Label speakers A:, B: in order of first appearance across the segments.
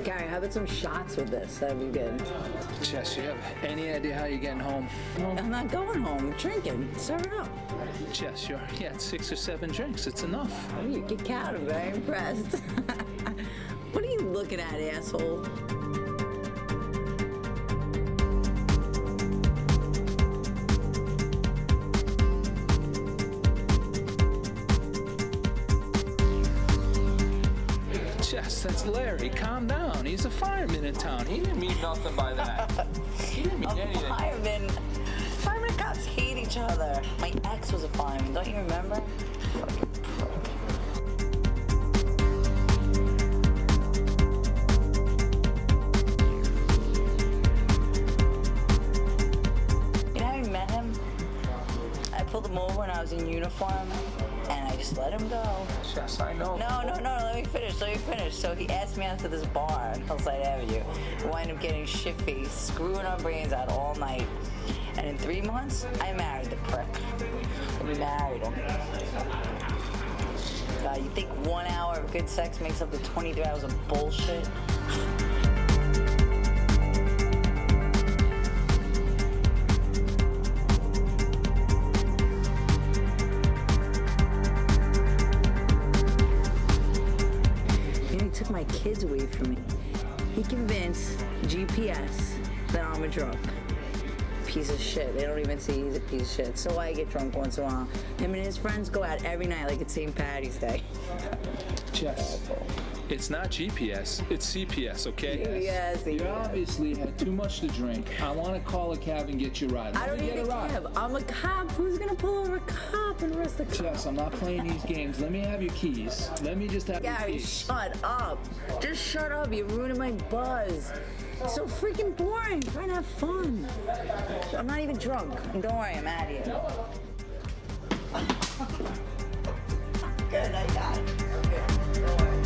A: Gary, how about some shots with this? That'd be good.
B: Jess, you have any idea how you're getting home?
A: I'm not going home. I'm drinking. Serve it up.
B: Jess, you had 6 or 7 drinks. It's enough.
A: You can count. I'm very impressed. What are you looking at, asshole?
B: Jess, that's Larry. Calm down. He's a fireman in town. He didn't mean nothing by that. He didn't mean anything.
A: Fireman. Fireman and cops hate each other. My ex was a fireman. Don't you remember? Fucking prick. You know how you met him? I pulled him over when I was in uniform. And I just let him go.
B: Jess, I know.
A: No, let me finish. So he asked me out to this bar on Hillside Avenue. We wind up getting shit-faced, screwing our brains out all night. And in 3 months, I married the prick. We married him. God, you think 1 hour of good sex makes up to 23 hours of bullshit? Took my kids away from me. He convinced GPS that I'm a drunk. Piece of shit. They don't even see he's a piece of shit. So I get drunk once in a while. Him and his friends go out every night like it's St. Patty's Day.
B: Jess, it's not GPS, it's CPS, okay?
A: Yes.
B: You obviously had too much to drink. I want to call a cab and get you a ride.
A: I don't need a cab. I'm a cop. Who's gonna pull over a cop and arrest the cop?
B: Jess, I'm not playing these games. Let me have your keys. Let me just have your
A: Gary,
B: keys.
A: shut up. Just shut up. You're ruining my buzz. So freaking boring. I'm trying to have fun. I'm not even drunk. And don't worry, I'm out of here. Good, I got it. Okay, don't worry.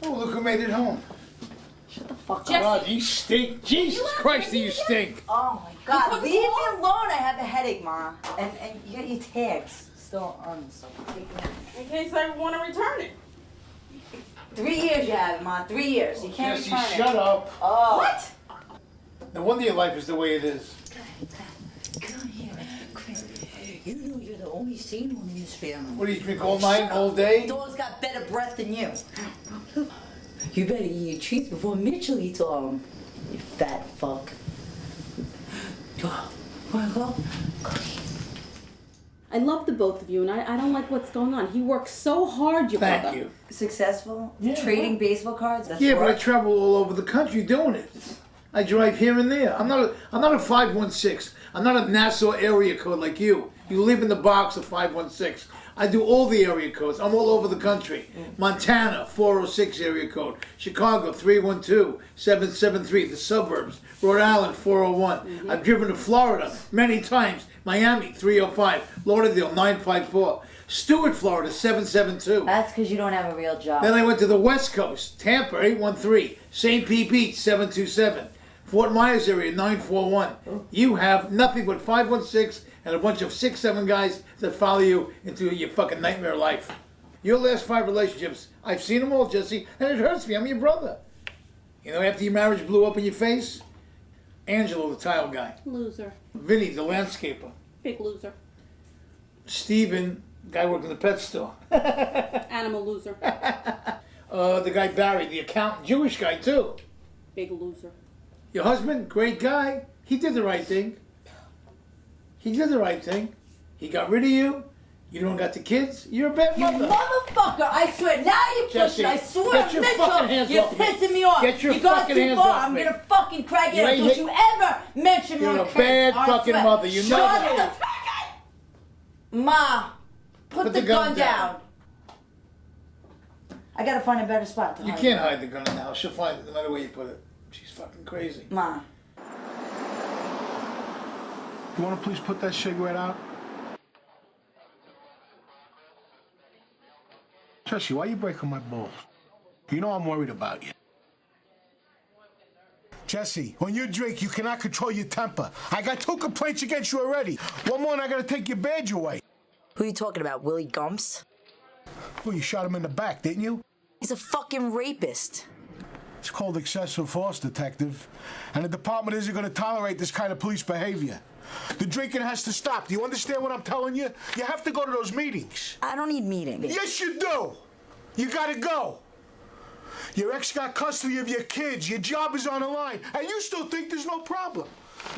C: Oh, look who made it home.
A: Shut the fuck up.
C: God, you stink. Jesus Christ, do you stink.
A: Oh my God, leave me alone. I have a headache, Ma. And you got your tags still on, so take them out.
D: In case I want to return it.
A: 3 years you have it, Ma. 3 years. You can't
C: Jesse,
A: return it.
C: shut up.
A: Oh. What?
C: No wonder your life is the way it is.
A: Come here. You know you're the only sane one in this family.
C: What do you drink all night, all day?
A: Dog's got better breath than you. You better eat your treats before Mitchell eats all of them. You fat fuck. Wanna go?
D: I love the both of you, and I don't like what's going on. He works so hard, your brother.
C: Thank you.
A: Successful?
C: Yeah,
A: Trading baseball cards? That's
C: Yeah,
A: work?
C: but I travel all over the country doing it. I drive here and there. I'm not a 516. I'm not a Nassau area code like you. You live in the box of 516. I do all the area codes. I'm all over the country. Montana, 406 area code. Chicago, 312-773, the suburbs. Rhode Island, 401. I've driven to Florida many times. Miami, 305. Lauderdale, 954. Stewart, Florida, 772.
A: That's because you don't have a real job.
C: Then I went to the West Coast, Tampa, 813. St. Pete Beach, 727. Fort Myers area, 941. You have nothing but 516 and a bunch of 6-7 guys that follow you into your fucking nightmare life. Your last 5 relationships, I've seen them all, Jesse, and it hurts me. I'm your brother. You know, after your marriage blew up in your face, Angelo, the tile guy.
D: Loser.
C: Vinny, the landscaper.
D: Big loser.
C: Steven, guy working in the pet store.
D: Animal loser.
C: The guy Barry, the accountant, Jewish guy too.
D: Big loser.
C: Your husband, great guy. He did the right thing. He did the right thing. He got rid of you. You don't got the kids. You're a bad
A: You
C: mother.
A: motherfucker! I swear, now you're
C: Jesse,
A: pushing. I swear,
C: get your fucking
A: Mitchell,
C: hands
A: you're
C: off me.
A: pissing me off.
C: Get your
A: you got
C: fucking
A: too
C: hands
A: far.
C: off
A: I'm
C: me.
A: gonna fucking crack you
C: You
A: out.
C: ain't
A: Don't
C: hit-
A: you ever mention
C: You're
A: my
C: a
A: kids.
C: bad
A: I
C: fucking
A: swear.
C: mother. You know
A: Shut
C: that.
A: the Ma, put the gun down. I gotta find a better spot to
C: You
A: hide
C: can't
A: it.
C: hide the gun in the house. She'll find it no matter where you put it. She's fucking crazy.
A: Ma.
E: You want to please put that cigarette out? Jesse, why are you breaking my balls? You know I'm worried about you. Jesse, when you drink, you cannot control your temper. I got 2 complaints against you already. One more and I gotta take your badge away.
A: Who are you talking about, Willie Gumps?
E: Well, you shot him in the back, didn't you?
A: He's a fucking rapist.
E: It's called excessive force, detective. And the department isn't gonna tolerate this kind of police behavior. The drinking has to stop. Do you understand what I'm telling you? You have to go to those meetings.
A: I don't need meetings.
E: Yes, you do. You gotta go. Your ex got custody of your kids. Your job is on the line. And you still think there's no problem.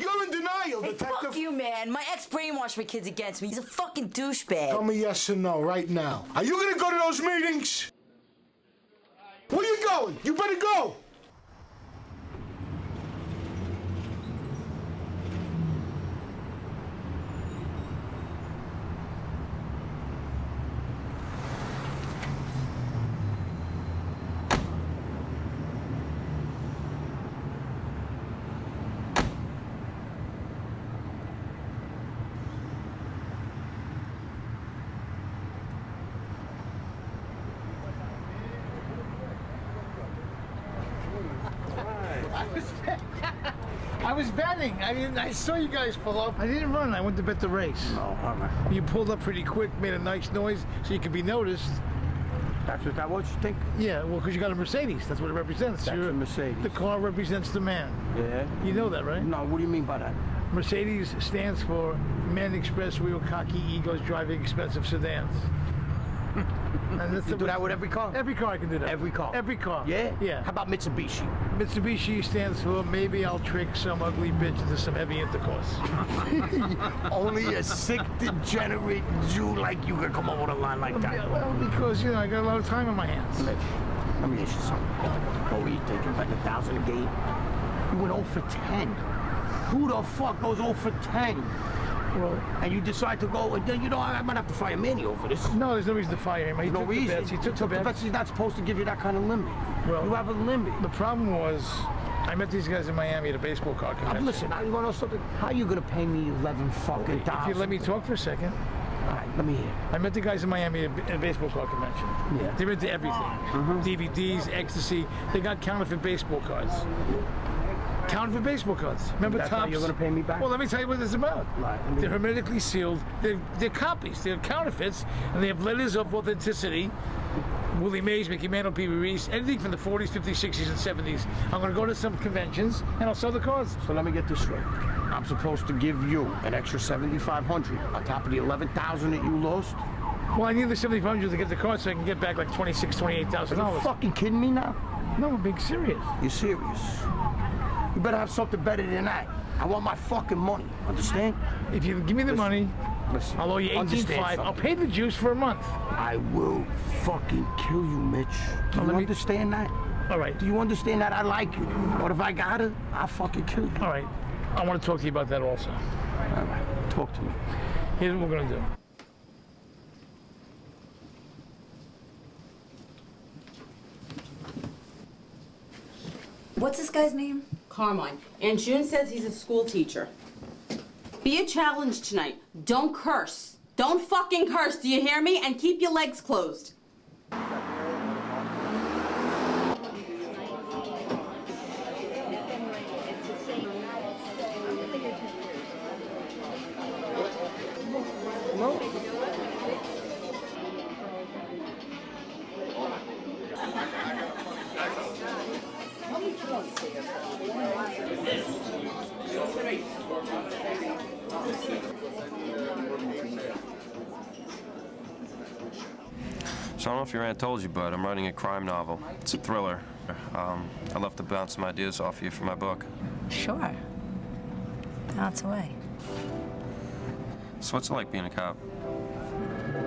E: You're in denial,
A: Hey,
E: detective.
A: fuck you, man. My ex brainwashed my kids against me. He's a fucking douchebag.
E: Tell me yes or no right now. Are you gonna go to those meetings? Where are you going? You better go.
C: I was betting. I saw you guys pull up. I didn't run. I went to bet the race.
F: No,
C: You pulled up pretty quick, made a nice noise, so you could be noticed.
F: that's what that was, you think?
C: Yeah, well, because you got a Mercedes. That's what it represents.
F: That's a Mercedes.
C: The car represents the man.
F: Yeah.
C: You know that, right?
F: No, what do you mean by that?
C: Mercedes stands for Men Express Real Cocky Egos Driving Expensive Sedans. And that's
F: You do that with every car?
C: Every car I can do that.
F: Every car?
C: Every car.
F: Yeah?
C: Yeah.
F: How about Mitsubishi?
C: Mitsubishi stands for Maybe I'll Trick Some Ugly Bitch into Some Heavy Intercourse.
F: Only a sick, degenerate Jew like you could come up with a line like that.
C: Yeah, well, because, you know, I got a lot of time on my hands.
F: Let me ask you something. What were you thinking, like 1,000 a game? You went 0 for 10. Who the fuck goes 0 for 10?
C: Well,
F: And you decide to go, and then, you know, I might have to fire Manny over this.
C: no, there's no reason to fire him. He
F: No
C: took the
F: reason.
C: bets. He took the
F: the
C: bets.
F: bets. He's not supposed to give you that kind of limit.
C: Well,
F: you have a limit.
C: The problem was, I met these guys in Miami at a baseball card convention.
F: Listen, I want to know something. How you gonna pay me 11 fucking dollars?
C: If you let me talk for a second.
F: All right, let me hear.
C: I met the guys in Miami at a baseball card convention.
F: Yeah.
C: They're into everything. DVDs, ecstasy. They got counterfeit baseball cards. Counterfeit baseball cards. Remember
F: That's
C: Topps?
F: how you're gonna pay me back?
C: Well, let me tell you what this is about.
F: Right,
C: They're hermetically sealed. They're copies. They're counterfeits, and they have letters of authenticity. Willie Mays, Mickey Mantle, Pee Wee Reese, anything from the 40s, 50s, 60s, and 70s. I'm going to go to some conventions, and I'll sell the cards.
F: So let me get this straight. I'm supposed to give you an extra $7,500 on top of the $11,000 that you lost?
C: Well, I need the $7,500 to get the cards so I can get back like $26,000,
F: Are you
C: $28,000.
F: fucking kidding me now?
C: No, I'm being serious.
F: You're serious? You better have something better than that. I want my fucking money, understand?
C: If you give me the money,
F: Listen,
C: I'll owe you
F: understand
C: $18,500. I'll
F: something.
C: pay the juice for a month.
F: I will fucking kill you, Mitch. Do you understand that?
C: All right.
F: Do you understand that I like you? But if I got her, I'll fucking kill you.
C: All right. I want to talk to you about that also.
F: All right, talk to me.
C: Here's what we're going to do.
A: What's this guy's name?
D: Carmine. And June says he's a school teacher. Be a challenge tonight. Don't curse. Don't fucking curse, do you hear me? And keep your legs closed.
G: So I don't know if your aunt told you, but I'm writing a crime novel. It's a thriller. I'd love to bounce some ideas off you for my book.
A: Sure. Bounce away.
G: So what's it like being a cop?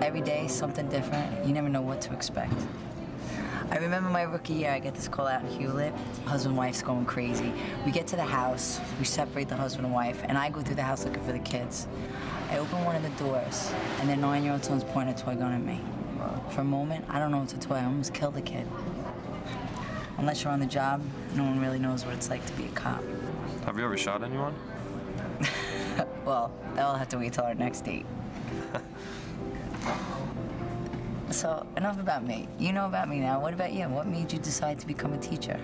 A: Every day, something different. You never know what to expect. I remember my rookie year, I get this call out in Hewlett. Husband and wife's going crazy. We get to the house, we separate the husband and wife, and I go through the house looking for the kids. I open one of the doors, and their 9-year-old son's pointing a toy gun at me. For a moment, I don't know it's a toy. I almost killed the kid. Unless you're on the job, no one really knows what it's like to be a cop.
G: Have you ever shot anyone?
A: Well, that'll have to wait till our next date. So, enough about me. You know about me now. What about you? What made you decide to become a teacher?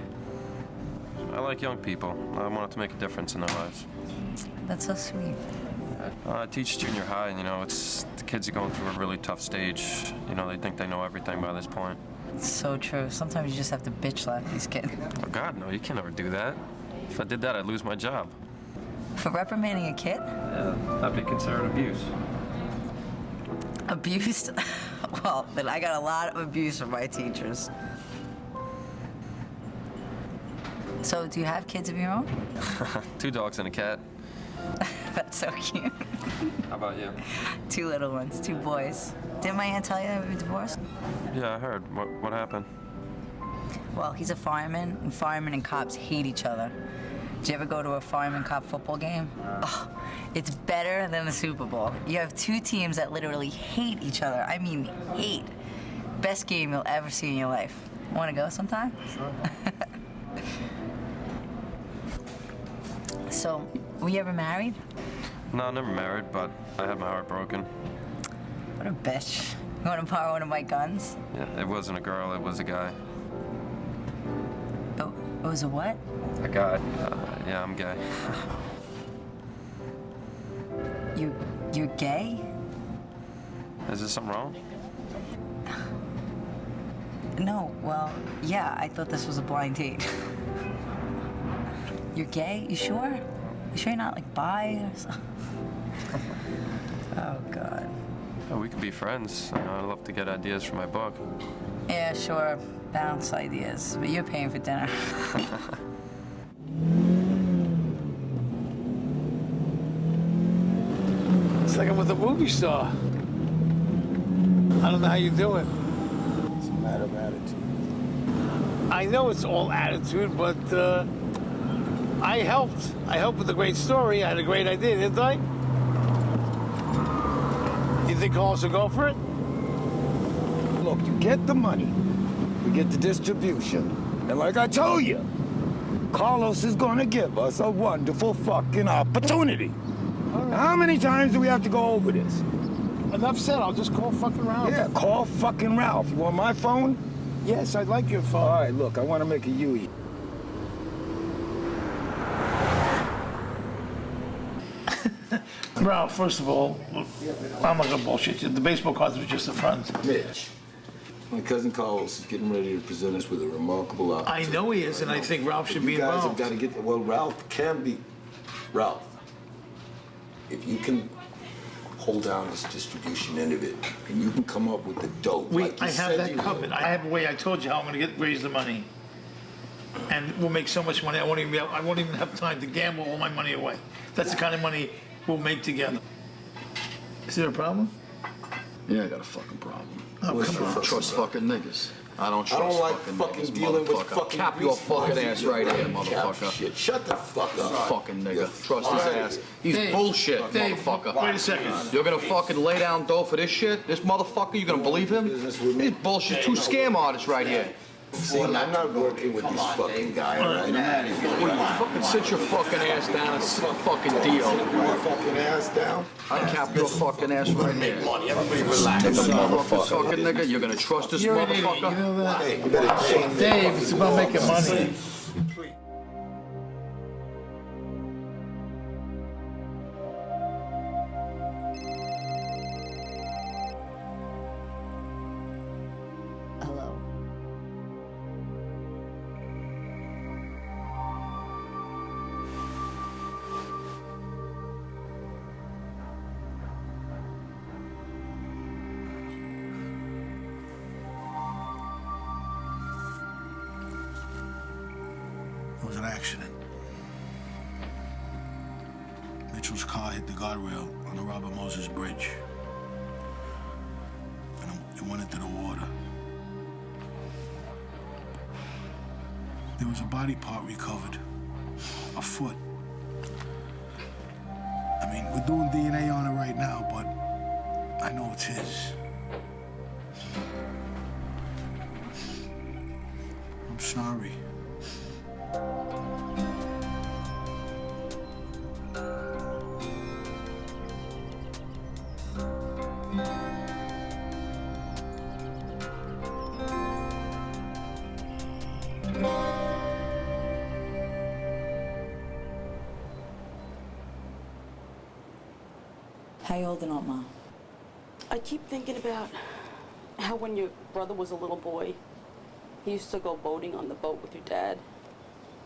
G: I like young people. I want to make a difference in their lives.
A: That's so sweet.
G: I teach junior high, and, it's the kids are going through a really tough stage. They think they know everything by this point.
A: It's so true. Sometimes you just have to bitch slap these kids.
G: Oh, God, no, you can never do that. If I did that, I'd lose my job.
A: For reprimanding a kid?
G: Yeah, that'd be considered abuse.
A: Abuse? Well, then I got a lot of abuse from my teachers. So, do you have kids of your own?
G: 2 dogs and a cat.
A: That's so cute.
G: How about you?
A: 2 little ones, 2 boys. Didn't my aunt tell you that we were divorced?
G: Yeah, I heard. What happened?
A: Well, he's a fireman, and firemen and cops hate each other. Did you ever go to a fireman-cop football game? Oh, it's better than the Super Bowl. You have 2 teams that literally hate each other. I mean, hate. Best game you'll ever see in your life. Want to go sometime?
G: Sure.
A: So, were you ever married?
G: No, never married, but I had my heart broken.
A: What a bitch. You want to borrow one of my guns?
G: Yeah, it wasn't a girl, it was a guy.
A: Oh, it was a what?
G: A guy. Yeah, I'm gay.
A: You're gay?
G: Is there something wrong?
A: No, well, yeah, I thought this was a blind date. You're gay? You sure? You sure you're not, like, bi or something? Oh, God.
G: Yeah, we could be friends. I'd love to get ideas for my book.
A: Yeah, sure. Bounce ideas. But you're paying for dinner.
C: It's like I'm with a movie star. I don't know how you do it.
E: It's a matter of attitude.
C: I know it's all attitude, but I helped. I helped with a great story. I had a great idea, didn't I? You think Carlos will go for it?
H: Look, you get the money, we get the distribution, and like I told you, Carlos is gonna give us a wonderful fucking opportunity.
C: Right.
H: How many times do we have to go over this?
C: Enough said. I'll just call fucking Ralph.
H: Yeah, call fucking Ralph. You want my phone?
C: Yes, I'd like your phone.
H: All right, look, I want to make a UE.
C: Ralph, first of all, I'm not gonna bullshit you. The baseball cards were just a front.
I: Mitch, my cousin Carlos is getting ready to present us with a remarkable opportunity.
C: I know he is, and I think Ralph should be
I: You guys
C: involved.
I: have got to get. Well, Ralph can be. Ralph, if you can hold down this distribution end of it, and you can come up with the dope. Like you
C: I have
I: said
C: that
I: you
C: covered.
I: would.
C: I have a way. I told you how I'm gonna raise the money. and we'll make so much money. I won't even have time to gamble all my money away. That's the kind of money we'll make together. Is there a problem?
J: Yeah, I got a fucking problem.
C: Oh, come on.
J: I don't trust fucking niggas. I don't trust
I: like
J: fucking
I: fucking
J: niggas,
I: dealing with
J: motherfucker.
I: fucking
J: Cap your fucking ass right here,
I: Cap
J: motherfucker.
I: shit. Shut the fuck up.
J: Fucking nigga. Trust his ass. He's bullshit,
C: Dave,
J: motherfucker.
C: wait a second.
J: You're gonna fucking lay down dough for this shit? This motherfucker, you gonna believe him? He's bullshit. Two scam artists right here.
I: See, I'm not working with this fucking guy, all right?
J: Fucking sit your fucking ass down and fucking deal.
I: Sit my fucking ass down.
J: I cap your fucking ass right here.
I: Money, everybody relax.
J: Motherfucking nigga, you're gonna trust this
C: You're an idiot,
J: motherfucker?
C: you know that?
I: Hey, you better change
C: Dave, it's about making money.
A: Hello.
E: It was an accident. Mitchell's car hit the guardrail on the Robert Moses Bridge. And it went into the water. There was a body part recovered. A foot. I mean, we're doing DNA on it right now, but I know it's his. I'm sorry.
A: How you holding up, Ma?
D: I keep thinking about how when your brother was a little boy, he used to go boating on the boat with your dad.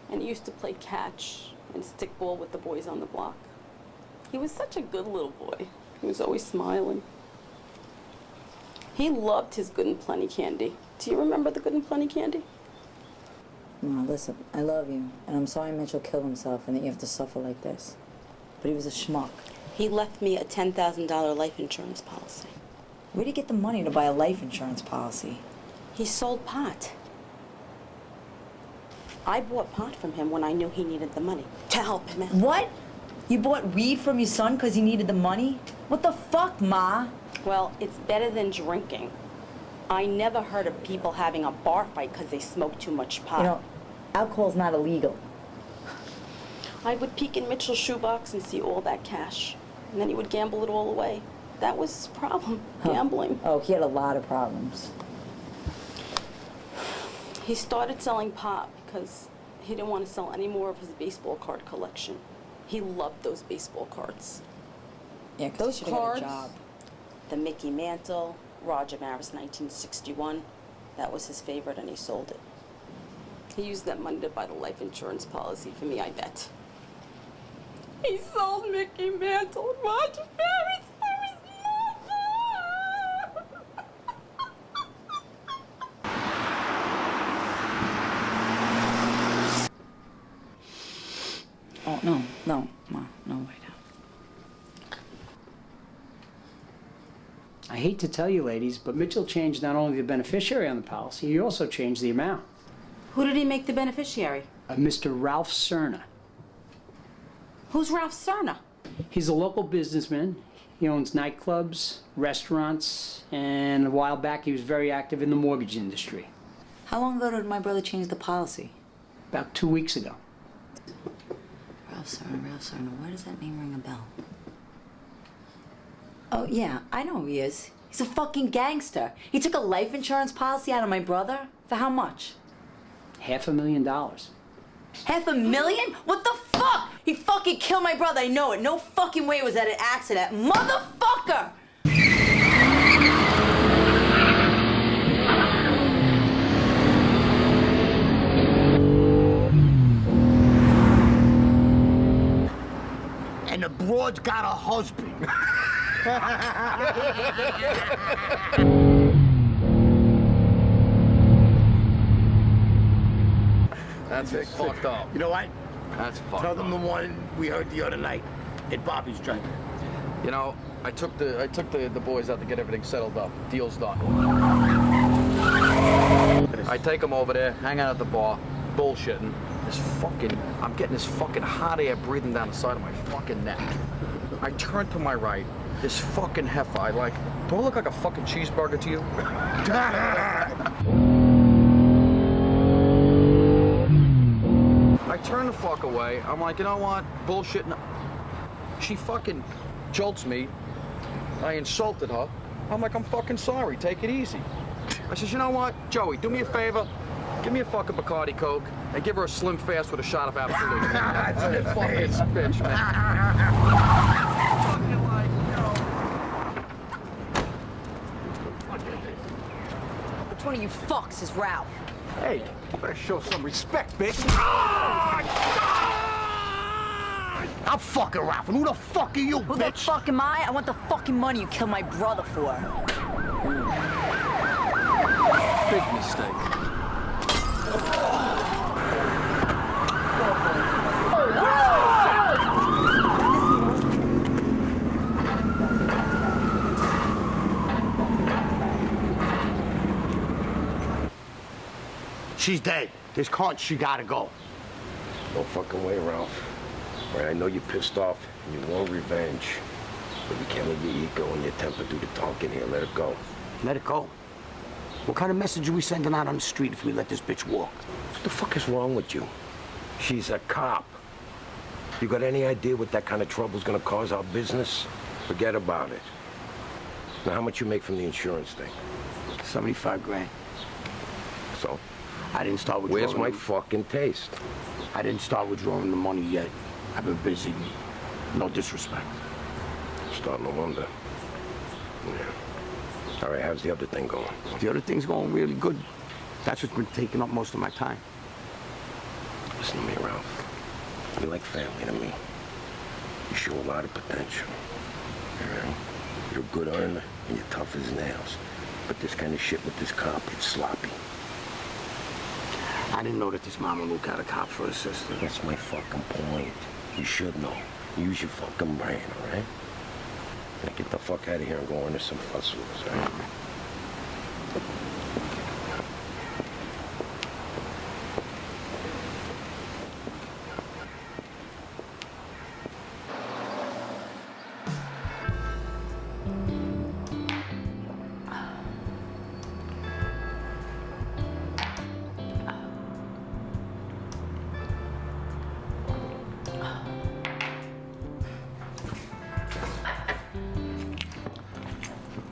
D: And he used to play catch and stickball with the boys on the block. He was such a good little boy. He was always smiling. He loved his Good and Plenty candy. Do you remember the Good and Plenty candy?
A: Ma, listen, I love you, and I'm sorry Mitchell killed himself and that you have to suffer like this. But he was a schmuck.
D: He left me a $10,000 life insurance policy.
A: Where'd he get the money to buy a life insurance policy?
D: He sold pot. I bought pot from him when I knew he needed the money to help him out.
A: What? You bought weed from your son because he needed the money? What the fuck, Ma?
D: Well, it's better than drinking. I never heard of people having a bar fight because they smoked too much pot.
A: You know, alcohol's not illegal.
D: I would peek in Mitchell's shoebox and see all that cash. And then he would gamble it all away. That was his problem, gambling.
A: Oh, he had a lot of problems.
D: He started selling pot because he didn't want to sell any more of his baseball card collection. He loved those baseball cards.
A: Yeah, 'cause
D: Those
A: he should've got a
D: cards,
A: job.
D: the Mickey Mantle, Roger Maris 1961, that was his favorite and he sold it. He used that money to buy the life insurance policy for me, I bet. He sold Mickey Mantle and Roger Maris for his mother!
A: Oh, no, Ma, no, wait now.
K: I hate to tell you, ladies, but Mitchell changed not only the beneficiary on the policy, he also changed the amount.
D: Who did he make the beneficiary?
K: Mr. Ralph Cerna.
D: Who's Ralph Cerna?
K: He's a local businessman. He owns nightclubs, restaurants, and a while back he was very active in the mortgage industry.
A: How long ago did my brother change the policy?
K: About 2 weeks ago.
A: Ralph Cerna, why does that name ring a bell? Oh, yeah, I know who he is. He's a fucking gangster. He took a life insurance policy out of my brother? For how much?
K: $500,000.
A: $500,000? What the fuck? He fucking killed my brother, I know it. No fucking way it was at an accident. Motherfucker!
F: And the broad's got a husband.
B: That's fucked up.
F: You know what?
B: That's fucked
F: Tell
B: up.
F: them the one we heard the other night at Bobby's joint.
J: You know, I took the boys out to get everything settled up. Deal's done. I take them over there, hang out at the bar, bullshitting. I'm getting this fucking hot air breathing down the side of my fucking neck. I turn to my right, this fucking heifer. Do I look like a fucking cheeseburger to you? I turn the fuck away. I'm like, you know what? Bullshitting. She fucking jolts me. I insulted her. I'm like, I'm fucking sorry. Take it easy. I says, you know what, Joey, do me a favor. Give me a fucking Bacardi Coke and give her a Slim Fast with a shot of Absolute. Fuck this bitch, man.
A: Which one of you fucks is Ralph?
F: Hey, you better show some respect, bitch. I'm fucking Ralph, and who the fuck are you,
A: Who
F: bitch?
A: the fuck am I? I want the fucking money you killed my brother for.
B: Big mistake.
F: She's dead. This cunt, she gotta go.
H: No fucking way, Ralph. All right, I know you're pissed off and you want revenge, but you can't let your ego and your temper do the talking here. Let it go.
F: Let it go. What kind of message are we sending out on the street if we let this bitch walk?
H: What the fuck is wrong with you? She's a cop. You got any idea what that kind of trouble's gonna cause our business? Forget about it. Now, how much you make from the insurance thing?
F: 75 grand.
H: So?
F: I didn't start withdrawing.
H: Where's my fucking taste?
F: I didn't start withdrawing the money yet. I've been busy. No disrespect.
H: Starting to wonder. Yeah. All right, how's the other thing going?
F: The other thing's going really good. That's what's been taking up most of my time.
H: Listen to me, Ralph. You're like family to me. You show a lot of potential. You know? You're a good earner and you're tough as nails. But this kind of shit with this cop, it's sloppy.
F: I didn't know that this Mama Luke had a cop for a sister.
H: That's my fucking point. You should know. Use your fucking brain, all right? Now get the fuck out of here and go into some fuss with us, all right?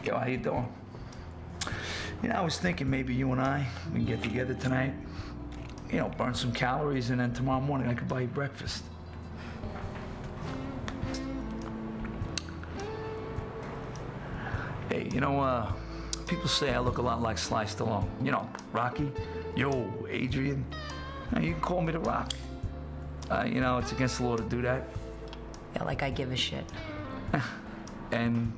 L: Yo, how you doing? You know, I was thinking maybe you and I, we can get together tonight, you know, burn some calories, and then tomorrow morning I could buy you breakfast. Hey, you know, people say I look a lot like Sly Stallone. You know, Rocky, yo, Adrian. You can call me The Rock. You know, it's against the law to do that.
A: Yeah, like I give a shit.
L: And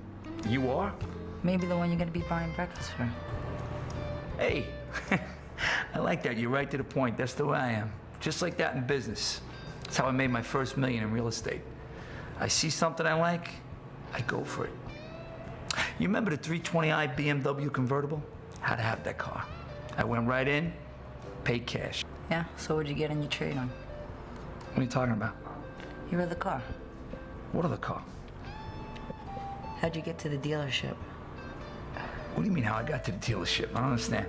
L: you are?
A: Maybe the one you're gonna be buying breakfast for.
L: Hey, I like that. You're right to the point. That's the way I am. Just like that in business. That's how I made my first million in real estate. I see something I like, I go for it. You remember the 320i BMW convertible? Had to have that car. I went right in, paid cash.
A: Yeah, so what'd you get in your trade on?
L: What are you talking about?
A: Your other car.
L: What other car?
A: How'd you get to the dealership?
L: What do you mean how I got to the dealership? I don't understand.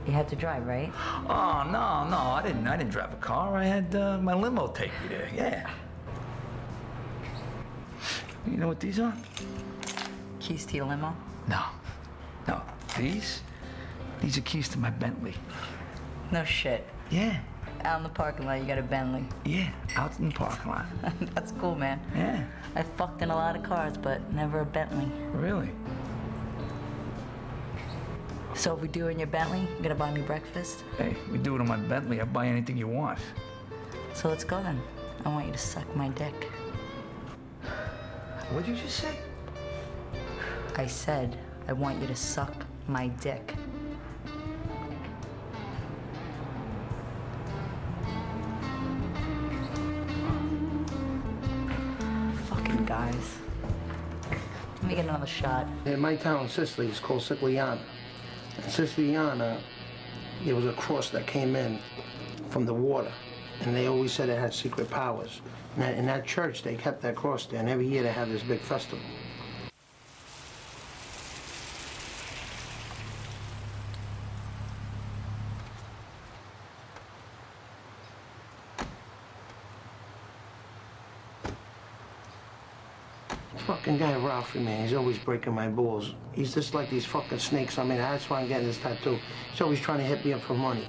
A: You had to drive, right?
L: Oh, no, I didn't drive a car. I had my limo take me there, yeah. You know what these are?
A: Keys to your limo?
L: No. These are keys to my Bentley.
A: No shit.
L: Yeah.
A: Out in the parking lot, you got a Bentley.
L: Yeah, out in the parking lot.
A: That's cool, man.
L: Yeah.
A: I fucked in a lot of cars, but never a Bentley.
L: Really?
A: So if we do it in your Bentley, you gonna buy me breakfast?
L: Hey, we do it on my Bentley. I'll buy anything you want.
A: So let's go then. I want you to suck my dick.
L: What'd you just say?
A: I said, I want you to suck my dick.
M: eyes. Let me get another shot.
F: In my town in Sicily, it's called Siciliana. In Siciliana, there was a cross that came in from the water, and they always said it had secret powers. And in that church, they kept that cross there, and every year they have this big festival. Fucking guy Ralphie, man, he's always breaking my balls. He's just like these fucking snakes. I mean, that's why I'm getting this tattoo. He's always trying to hit me up for money.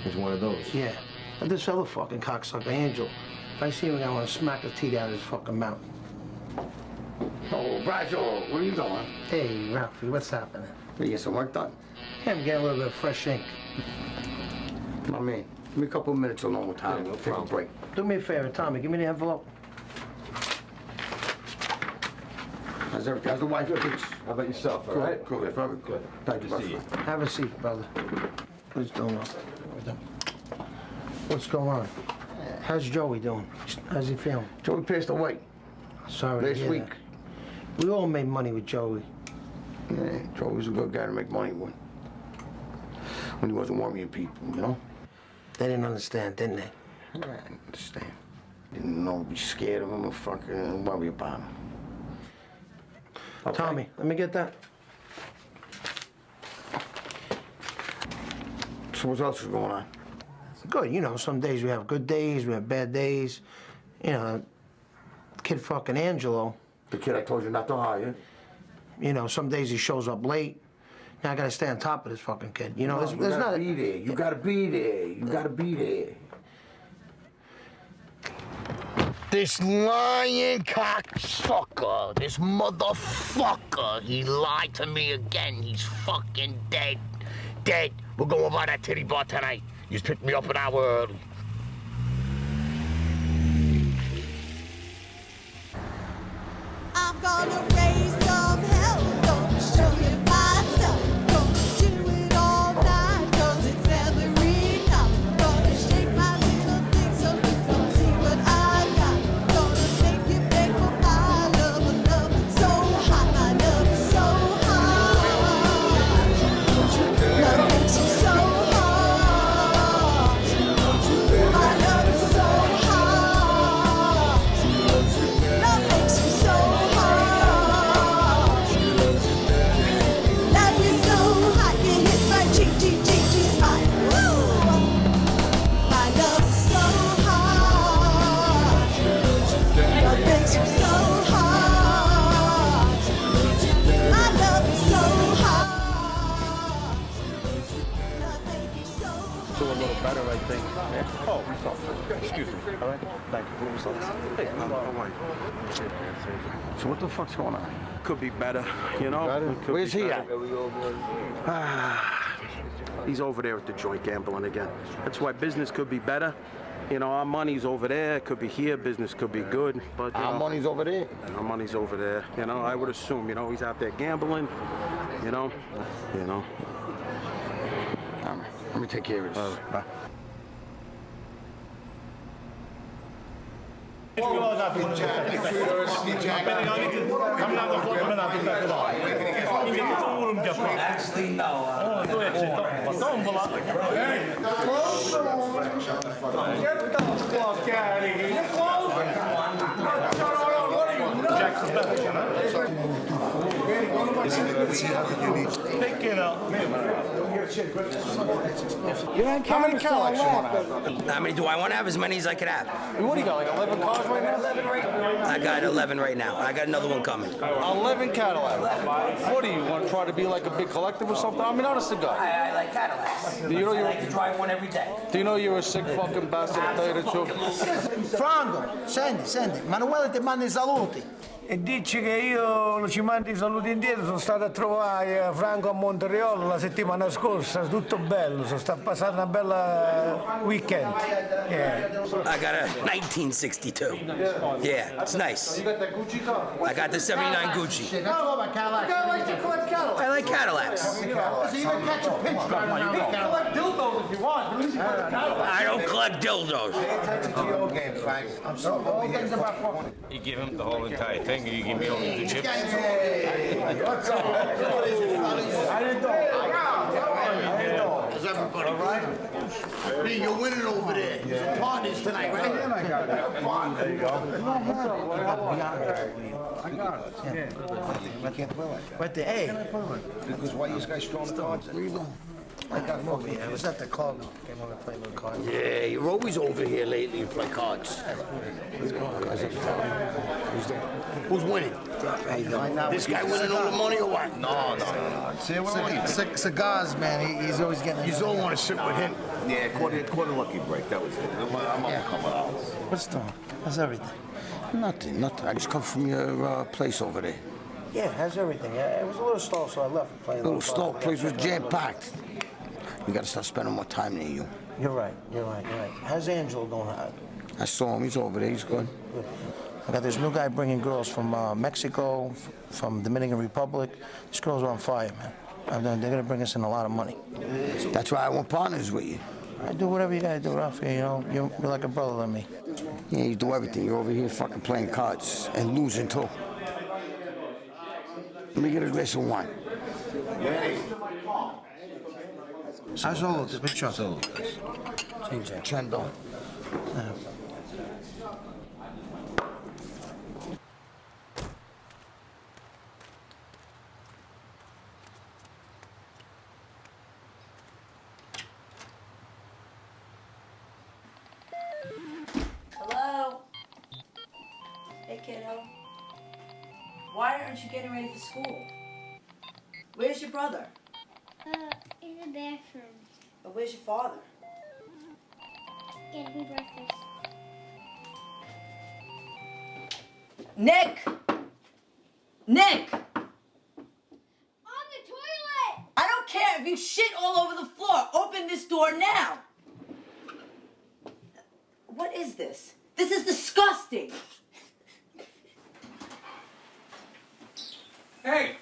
H: He's one of those?
F: Yeah. But this other fucking cocksucker, Angel, if I see him, I want to smack the teeth out of his fucking mouth.
H: Oh, Brazo, where are you going?
F: Hey, Ralphie, what's happening?
H: You get some work done?
F: Yeah, I'm getting a little bit of fresh ink.
H: I mean, give me a couple of minutes alone with Tommy. We'll take a break.
F: Do me a favor, Tommy, give me the envelope.
H: How's everything? How's the wife?
I: Good. How about yourself, all right?
H: Good, very good. Thank you,
I: Good to see you.
F: Have a seat, brother. What's going on? What's going on? How's Joey doing? How's he feeling?
H: Joey passed away.
F: Sorry to
H: Last
F: hear
H: week.
F: that. We all made money with Joey.
H: Yeah, Joey was a good guy to make money with. When he wasn't worrying people, you know?
F: They didn't understand, didn't they?
H: Yeah, I didn't understand. Didn't know, be scared of him or fucking worry about him. Okay.
F: Tommy, let me get that.
H: So what else is going on?
F: Good, you know, some days we have good days, we have bad days. You know, kid fucking Angelo.
H: The kid I told you not to hire.
F: You know, some days he shows up late. Now I gotta stay on top of this fucking kid. You know,
H: You gotta be there. You gotta be there. You gotta be there.
F: This lying cocksucker, this motherfucker, he lied to me again. He's fucking dead. Dead. We're going by that titty bar tonight. You just picked me up an hour early.
N: I'm gonna raise some hell, gonna show you my stuff. Gonna do it all night, 'cause it's never enough. Gonna shake my little thing so you can see what I got. Gonna make you beg for my love, a love that's so hot, my love is so hot. Love makes you so hot. My love is so hot. Love makes you so hot. Love you so hot, you hit my G spot. Woo! My love is so hot. Love makes you so hot. My love is so hot. Love makes you so hot.
J: Do a little better, I think. Oh, excuse me. All right. Thank you. What was that? Hey, don't worry.
H: So what the fuck's going on?
J: Could be better, you know? Could
H: Where's
J: be
H: he
J: better.
H: at?
J: He's over there at the joint gambling again. That's why business could be better. You know, our money's over there. It could be here. Business could be good. But you
H: Our
J: know,
H: money's over there.
J: our money's over there. You know, I would assume. You know, he's out there gambling. You know. You know.
H: All right, let me take care of this.
J: Bye.
L: Actually, no.
J: How many Cadillacs you want to have?
O: How many do I want to have? As many as I could have.
J: What do you got, like 11 cars right now?
O: I got 11 right now. I got another one coming.
J: 11 Cadillacs. What do you want to try to be like a big collective or something? I mean, honest to God.
O: I like Cadillacs.
J: Do you know
O: I like to drive one every day.
J: Do you know you're a sick fucking bastard, to tell you the truth?
F: Franco, senti, Manuele ti manda i saluti.
P: E dici che io ci mando i saluti indietro, sono stato a trovare Franco a Montereolo la settimana scorsa, tutto bello, sono stato a passare una bella weekend. Yeah.
O: I got a 1962. Yeah, it's nice. I got the 79 Gucci.
P: I like to collect
O: I like Cadillacs.
P: So you can catch a pitch. Collect dildos if you want.
O: I don't collect dildos.
P: Attention to your game, Frank. I'm sorry. All things about fun.
Q: You give him the whole entire thing, or you give me only the chips?
P: What's up? I didn't know.
R: How's everybody? All right. Hey, you're winning over there. You're partners tonight, right?
P: There you go.
F: I got it. Yeah. I can't play like that.
R: But the A.
F: Because why you guys throwing the cards?
P: I got him over here. I was at the club. Came over to play a little cards.
O: Yeah, you're always over here lately to play cards. Who's winning? This guy winning all the money or what?
R: No.
P: See, cigars, man. He's always getting.
R: You don't want to sit with him.
Q: Yeah, quarter lucky break. That was it. I'm on a couple hours.
P: What's doing? How's everything?
R: Nothing. I just come from your place over there.
P: Yeah, how's everything? It was a little slow, so I left. Playing
R: Little slow. Place was jam-packed. You got to start spending more time near you.
P: You're right. How's Angelo doing?
R: I saw him. He's over there. He's good.
P: I got this new guy bringing girls from Mexico, from Dominican Republic. These girls are on fire, man. They're gonna bring us in a lot of money.
R: That's why I want partners with you.
P: I do whatever you gotta do, Ralph. You know, you're like a brother to me.
R: Yeah, you do everything. You're over here fucking playing cards and losing too. Let me get a glass of wine.
P: How's all the picture?
R: Chendo.
A: Hello? Hey, kiddo. Why aren't you getting ready for school? Where's your brother?
S: In the bathroom.
A: But where's your father?
S: Getting breakfast.
A: Nick! Nick!
S: On the toilet!
A: I don't care if you shit all over the floor. Open this door now. What is this? This is disgusting.
B: Hey,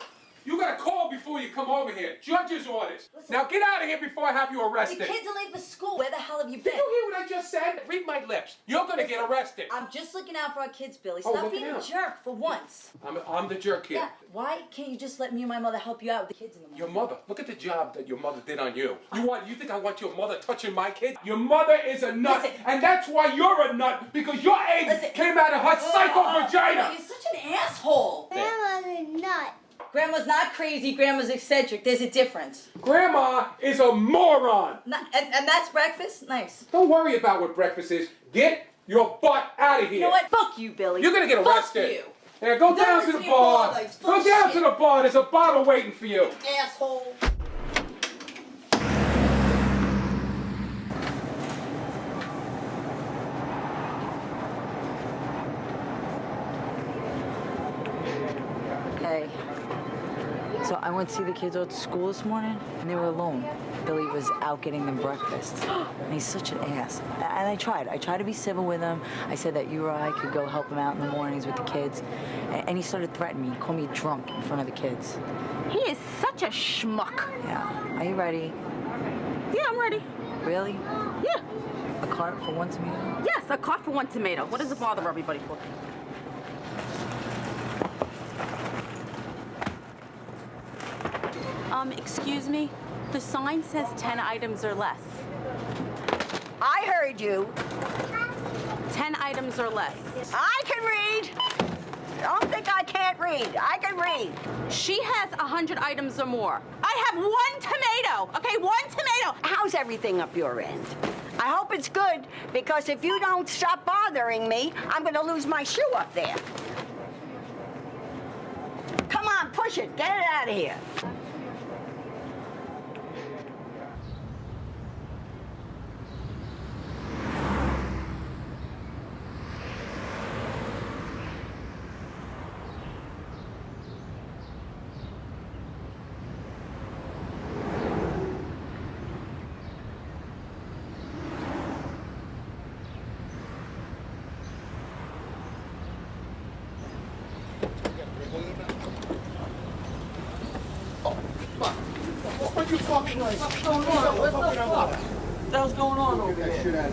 B: you got a call before you come over here. Judge's orders. Now get out of here before I have you arrested.
A: The kids are late for school. Where the hell have you
B: Did
A: been?
B: you hear what I just said? Read my lips. You're gonna get arrested.
A: I'm just looking out for our kids, Billy.
B: Oh,
A: Stop
B: looking
A: being a
B: out.
A: jerk for once.
B: I'm the jerk here.
A: Yeah. Why can't you just let me and my mother help you out with the kids in the morning?
B: Your mother. Look at the job that your mother did on you. You think I want your mother touching my kid? Your mother is a nut, and that's why you're a nut, because your egg came out of her psycho vagina.
A: You're such an asshole.
S: Grandma's a nut.
A: Grandma's not crazy. Grandma's eccentric. There's a difference.
B: Grandma is a moron.
A: And that's breakfast? Nice.
B: Don't worry about what breakfast is. Get your butt out of here.
A: You know what? Fuck you, Billy.
B: You're gonna get arrested.
A: Fuck you.
B: Yeah, go down to the bar. Go down to the bar. There's a bottle waiting for you.
A: Asshole. Hey. So I went to see the kids out to school this morning, and they were alone. Billy was out getting them breakfast. And he's such an ass. And I tried to be civil with him. I said that you or I could go help him out in the mornings with the kids. And he started threatening me. He called me drunk in front of the kids.
D: He is such a schmuck.
A: Yeah. Are you ready?
D: Yeah, I'm ready.
A: Really?
D: Yeah.
A: A cart for one tomato?
D: Yes, a cart for one tomato. What does it bother everybody for? Excuse me? The sign says 10 items or less.
T: I heard you.
D: 10 items or less.
T: I can read. Don't think I can't read. I can read.
D: She has 100 items or more. I have one tomato, okay? One tomato.
T: How's everything up your end? I hope it's good, because if you don't stop bothering me, I'm going to lose my shoe up there. Come on, push it. Get it out of here.
J: What's going on? What the fuck? What the hell's going on over there?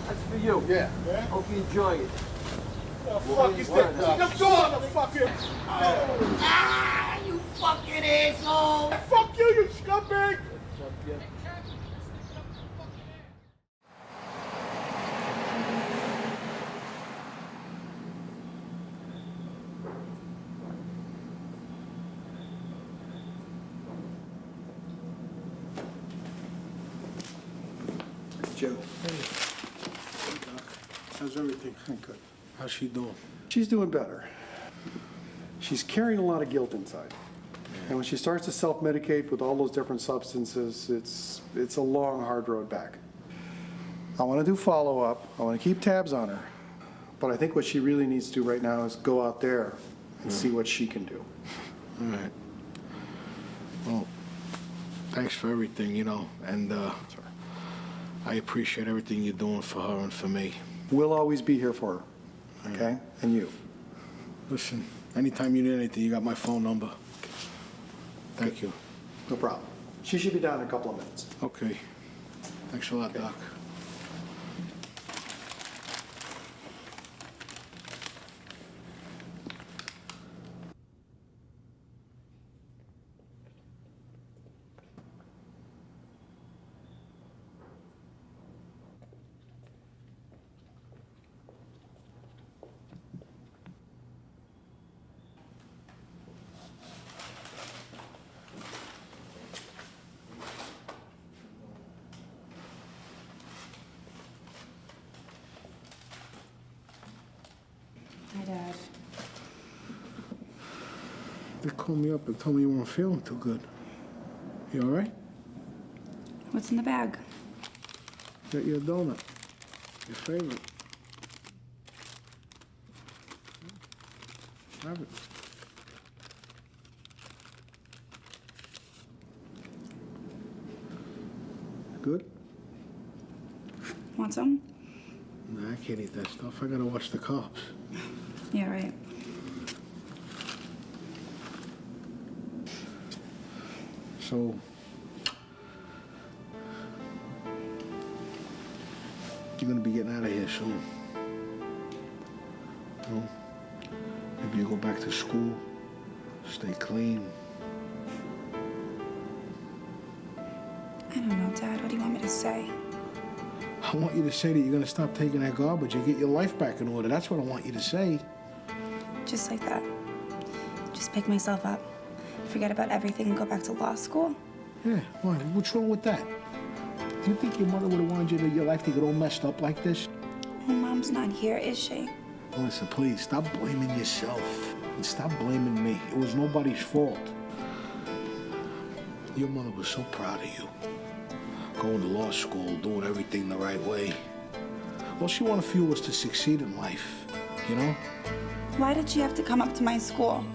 J: That's for you.
C: Yeah.
J: Hope you enjoy it.
C: Fuck is that? Let's go, motherfucker!
R: Ah, you fucking asshole!
C: Fuck you, you scumbag!
E: Joe. Hey. Doc. How's everything? Good. How's she doing?
U: She's doing better. She's carrying a lot of guilt inside. And when she starts to self-medicate with all those different substances, it's a long, hard road back. I want to do follow-up. I want to keep tabs on her. But I think what she really needs to do right now is go out there and see what she can do.
E: All right. Well, thanks for everything, you know, and I appreciate everything you're doing for her and for me.
U: We'll always be here for her, okay? And you.
E: Listen, anytime you need anything, you got my phone number. Thank you.
U: No problem. She should be down in a couple of minutes.
E: Okay. Thanks a lot, Doc.
V: Hi, Dad.
E: They called me up and told me you weren't feeling too good. You all right?
V: What's in the bag?
E: Got you a donut. Your favorite. Have it. Good?
V: Want some?
E: Nah, I can't eat that stuff. I gotta watch the cops.
V: Yeah, right.
E: So, you're gonna be getting out of here soon. You know? Maybe you go back to school, stay clean.
V: I don't know, Dad. What do you want me to say?
E: I want you to say that you're gonna stop taking that garbage and get your life back in order. That's what I want you to say.
V: Just like that. Just pick myself up, forget about everything, and go back to law school?
E: Yeah, why? What's wrong with that? Do you think your mother would have wanted your life to get all messed up like this?
V: Well, Mom's not here, is she?
E: Listen, please, stop blaming yourself and stop blaming me. It was nobody's fault. Your mother was so proud of you. Going to law school, doing everything the right way. All she wanted for you was to succeed in life, you know?
V: Why did she have to come up to my school?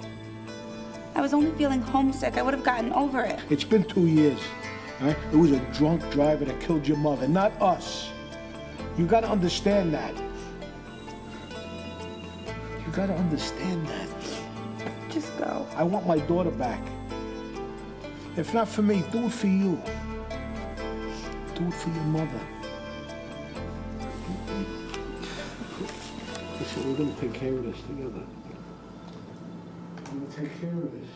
V: I was only feeling homesick. I would have gotten over it.
E: It's been 2 years, all right? It was a drunk driver that killed your mother, not us. You gotta understand that. You gotta understand that.
V: Just go.
E: I want my daughter back. If not for me, do it for you. Do it for your mother. Listen, we're gonna take care of this together. We're gonna take care of this.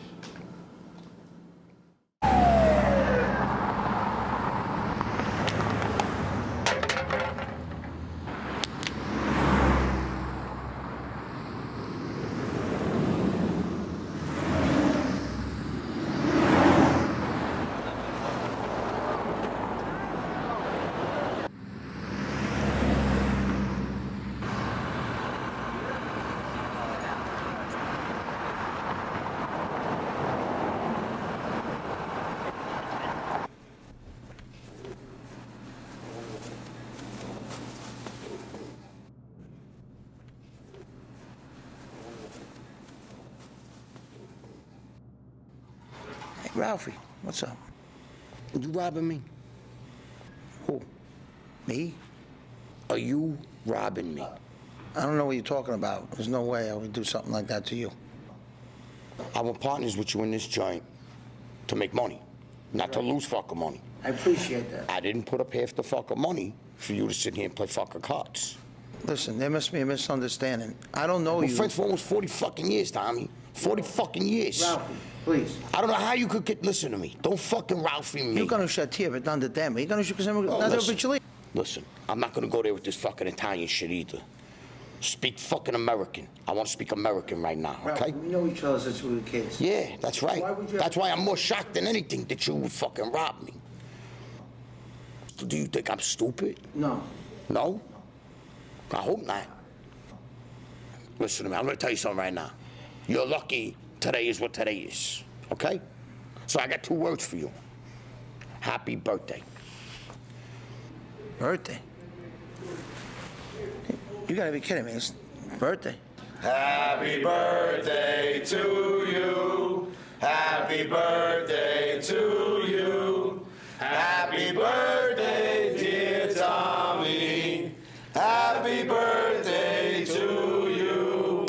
O: Hey, Ralphie, what's up? You robbing me? Who? Me? Are you robbing me? I don't know what you're talking about. There's no way I would do something like that to you. I want partners with you in this joint to make money. not to lose fucking money.
F: I appreciate that.
O: I didn't put up half the fucking money for you to sit here and play fucking cards.
F: Listen, there must be a misunderstanding. I don't know
O: We're
F: you.
O: friends for almost 40 fucking years, Tommy. 40 fucking years.
F: Ralphie, please.
O: I don't know how you could get. Listen to me. Don't fucking Ralphie me.
F: You're gonna shut here, but not the damn. You're gonna shut
O: Listen, I'm not gonna go there with this fucking Italian shit either. Speak fucking American. I want to speak American right now, okay?
F: Ralphie, we know each other since we were kids.
O: Yeah, that's right.
F: Why would you
O: That's why I'm more shocked than anything that you would fucking rob me. Do you think I'm stupid?
F: No.
O: No? I hope not. Listen to me, I'm gonna tell you something right now. You're lucky today is what today is, okay? So I got 2 words for you. Happy birthday.
F: Birthday? You gotta be kidding me. It's birthday.
G: Happy birthday to you. Happy birthday to you. Happy birthday, dear Tommy. Happy birthday to you.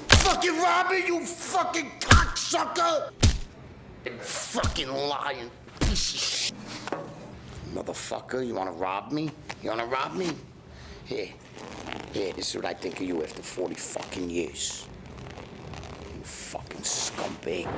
O: Fucking Robbie, you fucking cocksucker! Fucking lying piece of shit. Motherfucker, you wanna rob me? You wanna rob me? Here, this is what I think of you after 40 fucking years. You fucking scumbag.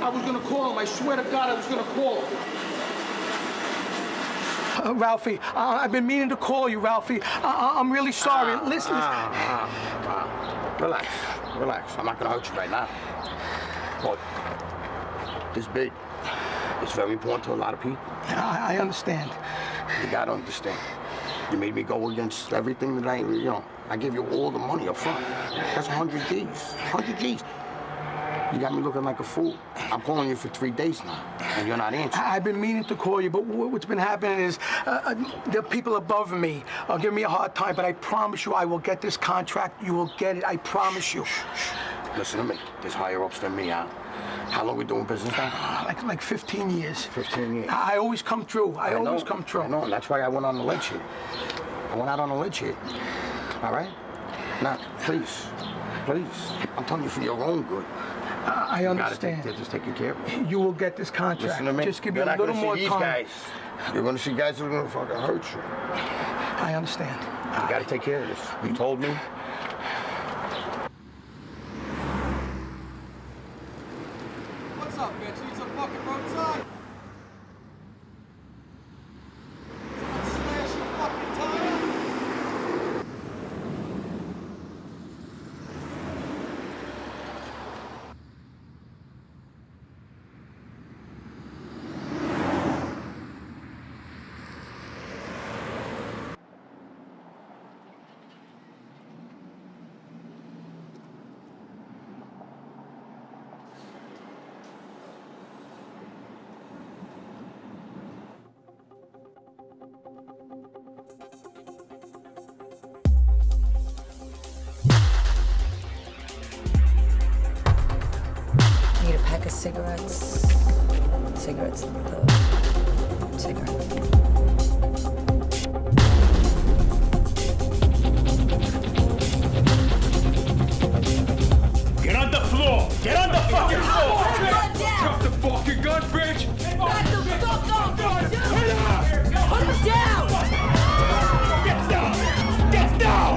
J: I was gonna call him. I swear to God, I was gonna call him.
P: Ralphie, I've been meaning to call you, Ralphie. I'm really sorry. Listen.
O: Relax, relax. I'm not gonna hurt you right now. But this bid is very important to a lot of people.
P: I understand.
O: You gotta understand. You made me go against everything that I gave you all the money up front. That's 100 G's. 100 G's. You got me looking like a fool. I'm calling you for 3 days now, and you're not answering.
P: I've been meaning to call you, but what's been happening is the people above me are giving me a hard time, but I promise you I will get this contract. You will get it. I promise you.
O: Listen to me. There's higher ups than me, huh? How long we doing business now?
P: Like 15 years.
O: 15 years.
P: I always come through. I always
O: know,
P: come through.
O: I know, and that's why I went on the ledge here. I went out on the ledge here. All right? Now, please. I'm telling you for your own good.
P: I understand.
O: They're just taking care of me.
P: You will get this contract.
O: Listen to me.
P: Just give me a little more time.
O: Guys. You're going to see guys who are going to fucking hurt you.
P: I understand.
O: You got to take care of this. You told me.
J: What's up, bitch? Need some fucking roadside? Slash your fucking tire?
A: Need a pack of cigarettes. Cigarette.
B: Get on the floor! Get on the fucking floor! Drop the fucking gun, bitch!
N: Put him down! Get down! Get down!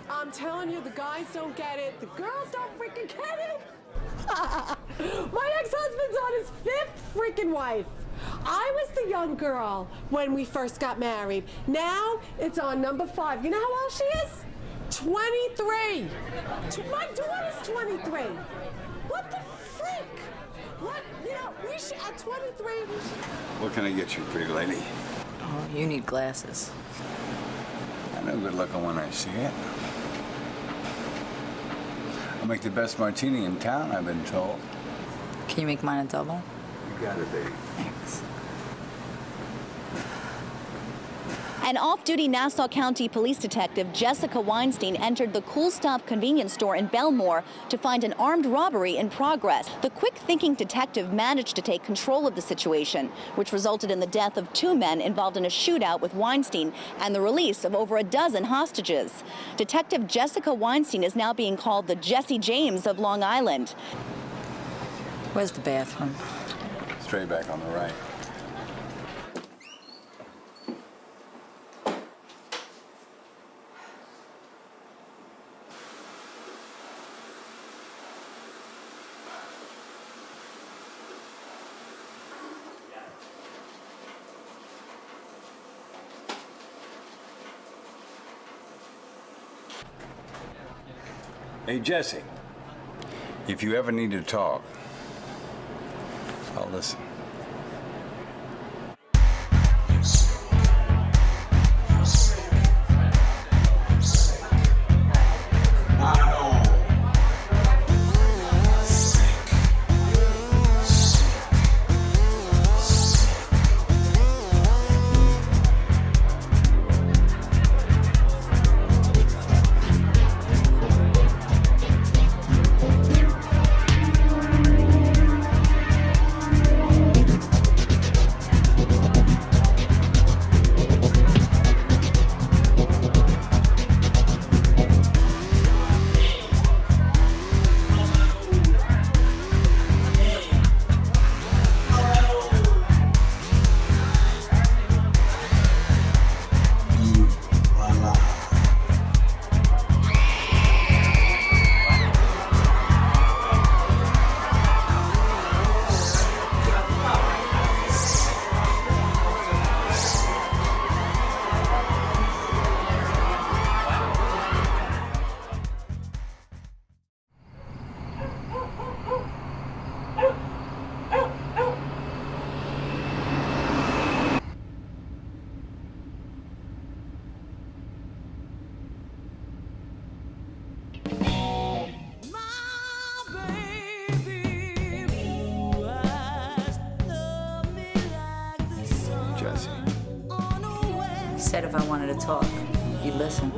K: I'm telling you, the guys don't get it. The girls don't freaking get it. My ex-husband's on his 5th freaking wife. I was the young girl when we first got married. Now it's on number 5. You know how old she is? 23. My daughter's 23. What the frick? What? You know, we should, at 23, we should...
M: What can I get you, pretty lady?
A: Oh, you need glasses.
M: I know good looking when I see it. I'll make the best martini in town, I've been told.
A: Can you make mine a double?
M: You got it, baby.
A: Thanks.
W: An off-duty Nassau County police detective, Jessica Weinstein, entered the Cool Stop convenience store in Belmore to find an armed robbery in progress. The quick-thinking detective managed to take control of the situation, which resulted in the death of 2 men involved in a shootout with Weinstein and the release of over a dozen hostages. Detective Jessica Weinstein is now being called the Jesse James of Long Island.
A: Where's the bathroom?
M: Straight back on the right. Hey, Jesse, if you ever need to talk, I'll listen.
A: Said if I wanted to talk, you'd listen.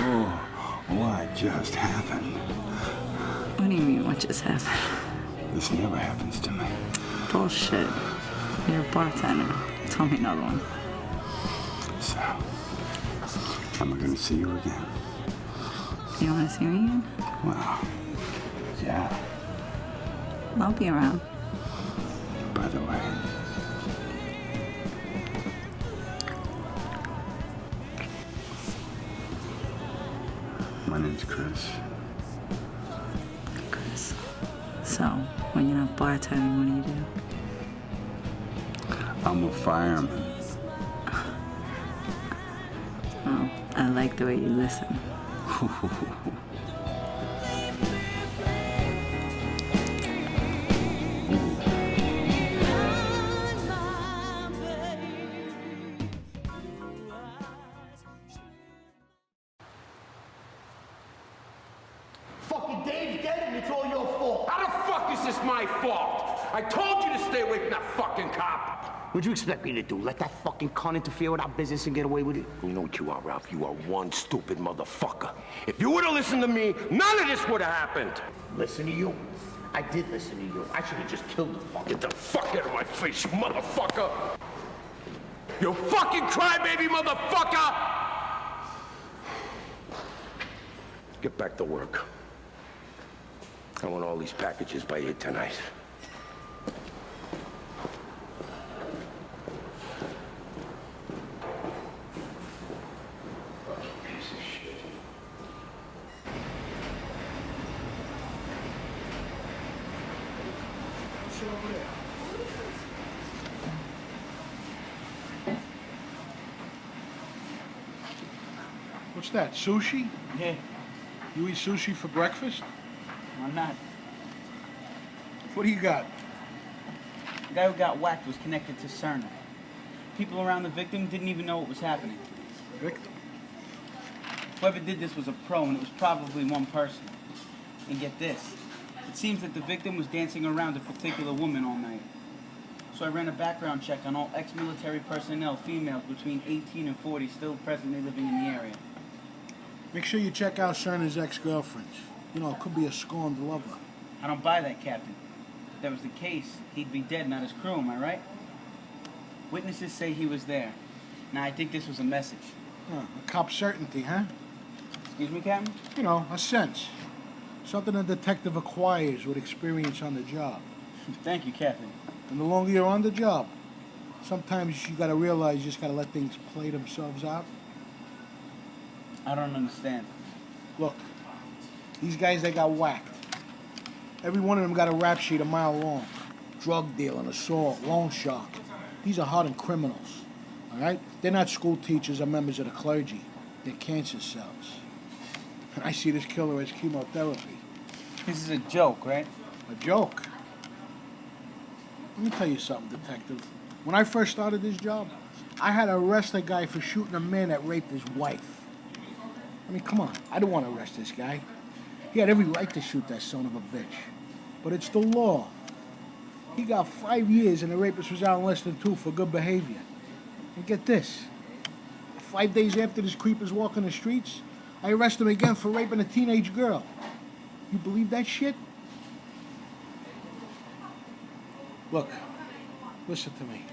M: Oh, what just happened?
A: What do you mean, what just happened?
M: This never happens to me.
A: Bullshit. You're a bartender. Tell me another one.
M: So, am I gonna see you again?
A: You want to see me again?
M: Well, yeah.
A: I'll be around.
M: By the way, my name's Chris.
A: Chris. So, when you're not bartending, what do you do?
M: I'm a fireman.
A: Oh, I like the way you listen.
R: Fucking Dave's dead and it's all your fault.
B: How the fuck is this my fault? I told you to stay away from that fucking cop.
R: What'd you expect me to do? Let that fucking cunt interfere with our business and get away with it? You know what you are, Ralph. You are one stupid motherfucker. If you would've listened to me, none of this would've happened. Listen to you? I did listen to you. I should've just killed the fucker.
B: Get the fuck out of my face, you motherfucker! You fucking crybaby motherfucker! Get back to work. I want all these packages by 8 tonight.
E: What's that, sushi?
H: Yeah.
E: You eat sushi for breakfast?
H: I'm not.
E: What do you got?
H: The guy who got whacked was connected to Cerner. People around the victim didn't even know what was happening.
E: Victim?
H: Whoever did this was a pro, and it was probably one person. And get this. It seems that the victim was dancing around a particular woman all night. So I ran a background check on all ex-military personnel, females between 18 and 40, still presently living in the area.
E: Make sure you check out Cerner's ex-girlfriends. You know, it could be a scorned lover.
H: I don't buy that, Captain. If that was the case, he'd be dead, not his crew, am I right? Witnesses say he was there. Now, I think this was a message.
E: A cop certainty, huh?
H: Excuse me, Captain?
E: You know, a sense. Something a detective acquires with experience on the job.
H: Thank you, Captain.
E: And the longer you're on the job, sometimes you gotta realize you just gotta let things play themselves out.
H: I don't understand.
E: Look, these guys, they got whacked. Every one of them got a rap sheet a mile long. Drug dealing, assault, loan shark. These are hardened criminals, all right? They're not school teachers or members of the clergy. They're cancer cells. And I see this killer as chemotherapy.
H: This is a joke, right?
E: A joke? Let me tell you something, detective. When I first started this job, I had to arrest a guy for shooting a man that raped his wife. I mean, come on, I didn't want to arrest this guy. He had every right to shoot that son of a bitch. But it's the law. He got 5 years and the rapist was out in less than 2 for good behavior. And get this, 5 days after this creep is walking the streets, I arrest him again for raping a teenage girl. You believe that shit? Look, listen to me.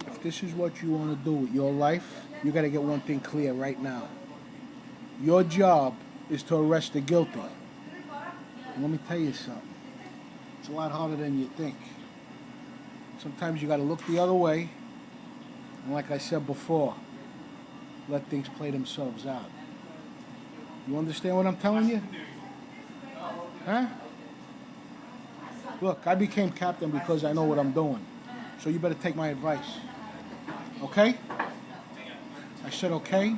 E: If this is what you want to do with your life, you got to get one thing clear right now. Your job is to arrest the guilty. And let me tell you something. It's a lot harder than you think. Sometimes you got to look the other way. And like I said before, let things play themselves out. You understand what I'm telling you? Huh? Look, I became captain because I know what I'm doing. So you better take my advice. Okay? I said okay?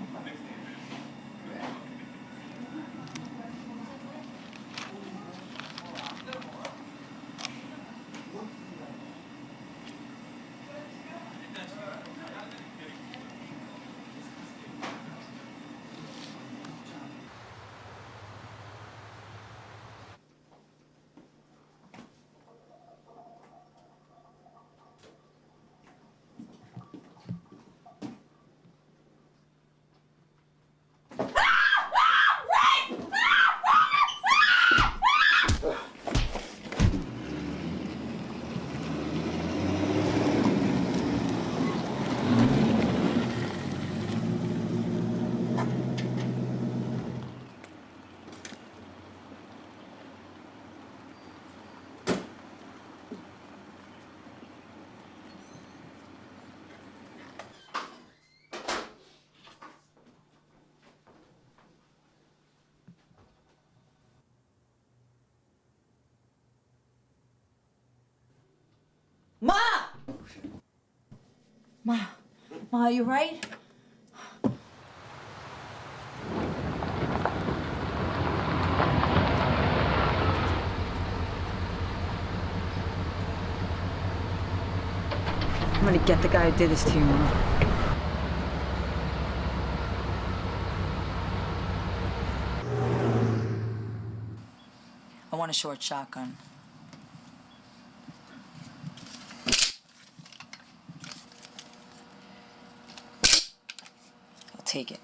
A: Ma! Ma, are you right?
I: I'm gonna get the guy who did this to you, Mom. I want a short shotgun. I'll take it.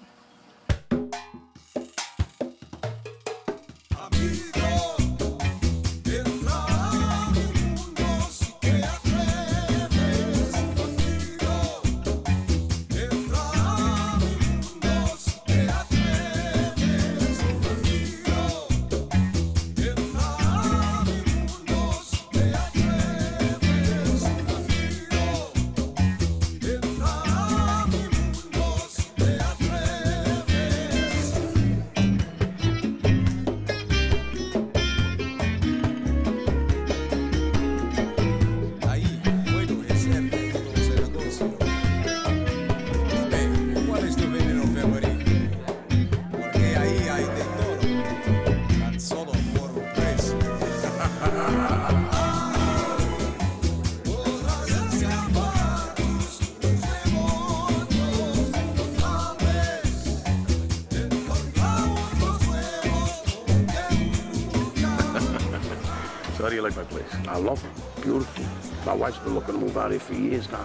R: So how do you like my place? I love it. Beautiful. My wife's been looking to move out here for years now.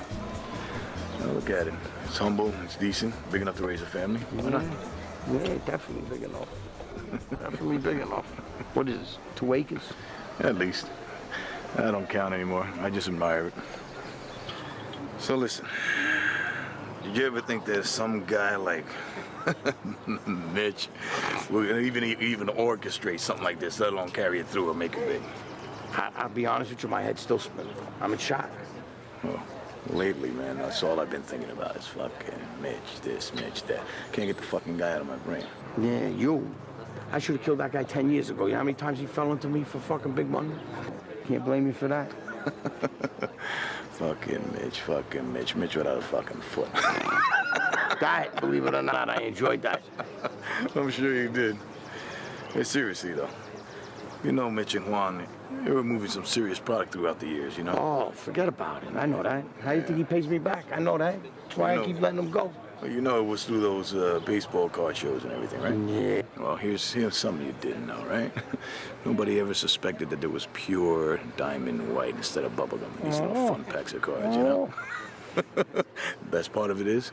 M: Now look at it. It's humble, it's decent, big enough to raise a family. Why not?
R: Yeah, definitely big enough. Definitely big enough. What is this, 2 acres?
M: At least. I don't count anymore. I just admire it. So listen, did you ever think there's some guy like Mitch will even orchestrate something like this, let alone carry it through or make it big?
R: I'll be honest with you, my head's still spinning. I'm in shock.
M: Well, lately, man, that's all I've been thinking about is fucking Mitch this, Mitch that. Can't get the fucking guy out of my brain.
R: Yeah, you. I should have killed that guy 10 years ago. You know how many times he fell into me for fucking big money? Can't blame you for that.
M: Fucking Mitch. Mitch without a fucking foot.
R: That, believe it or not, I enjoyed that.
M: I'm sure you did. Hey, seriously, though. You know Mitch and Juan, they were moving some serious product throughout the years, you know?
R: Oh, forget about it. I know that. How do you think he pays me back? I know that. That's why I keep letting him go.
M: Well, you know it was through those baseball card shows and everything, right?
R: Yeah.
M: Well, here's something you didn't know, right? Nobody ever suspected that there was pure diamond white instead of bubblegum in these little fun packs of cards, you know? Best part of it is,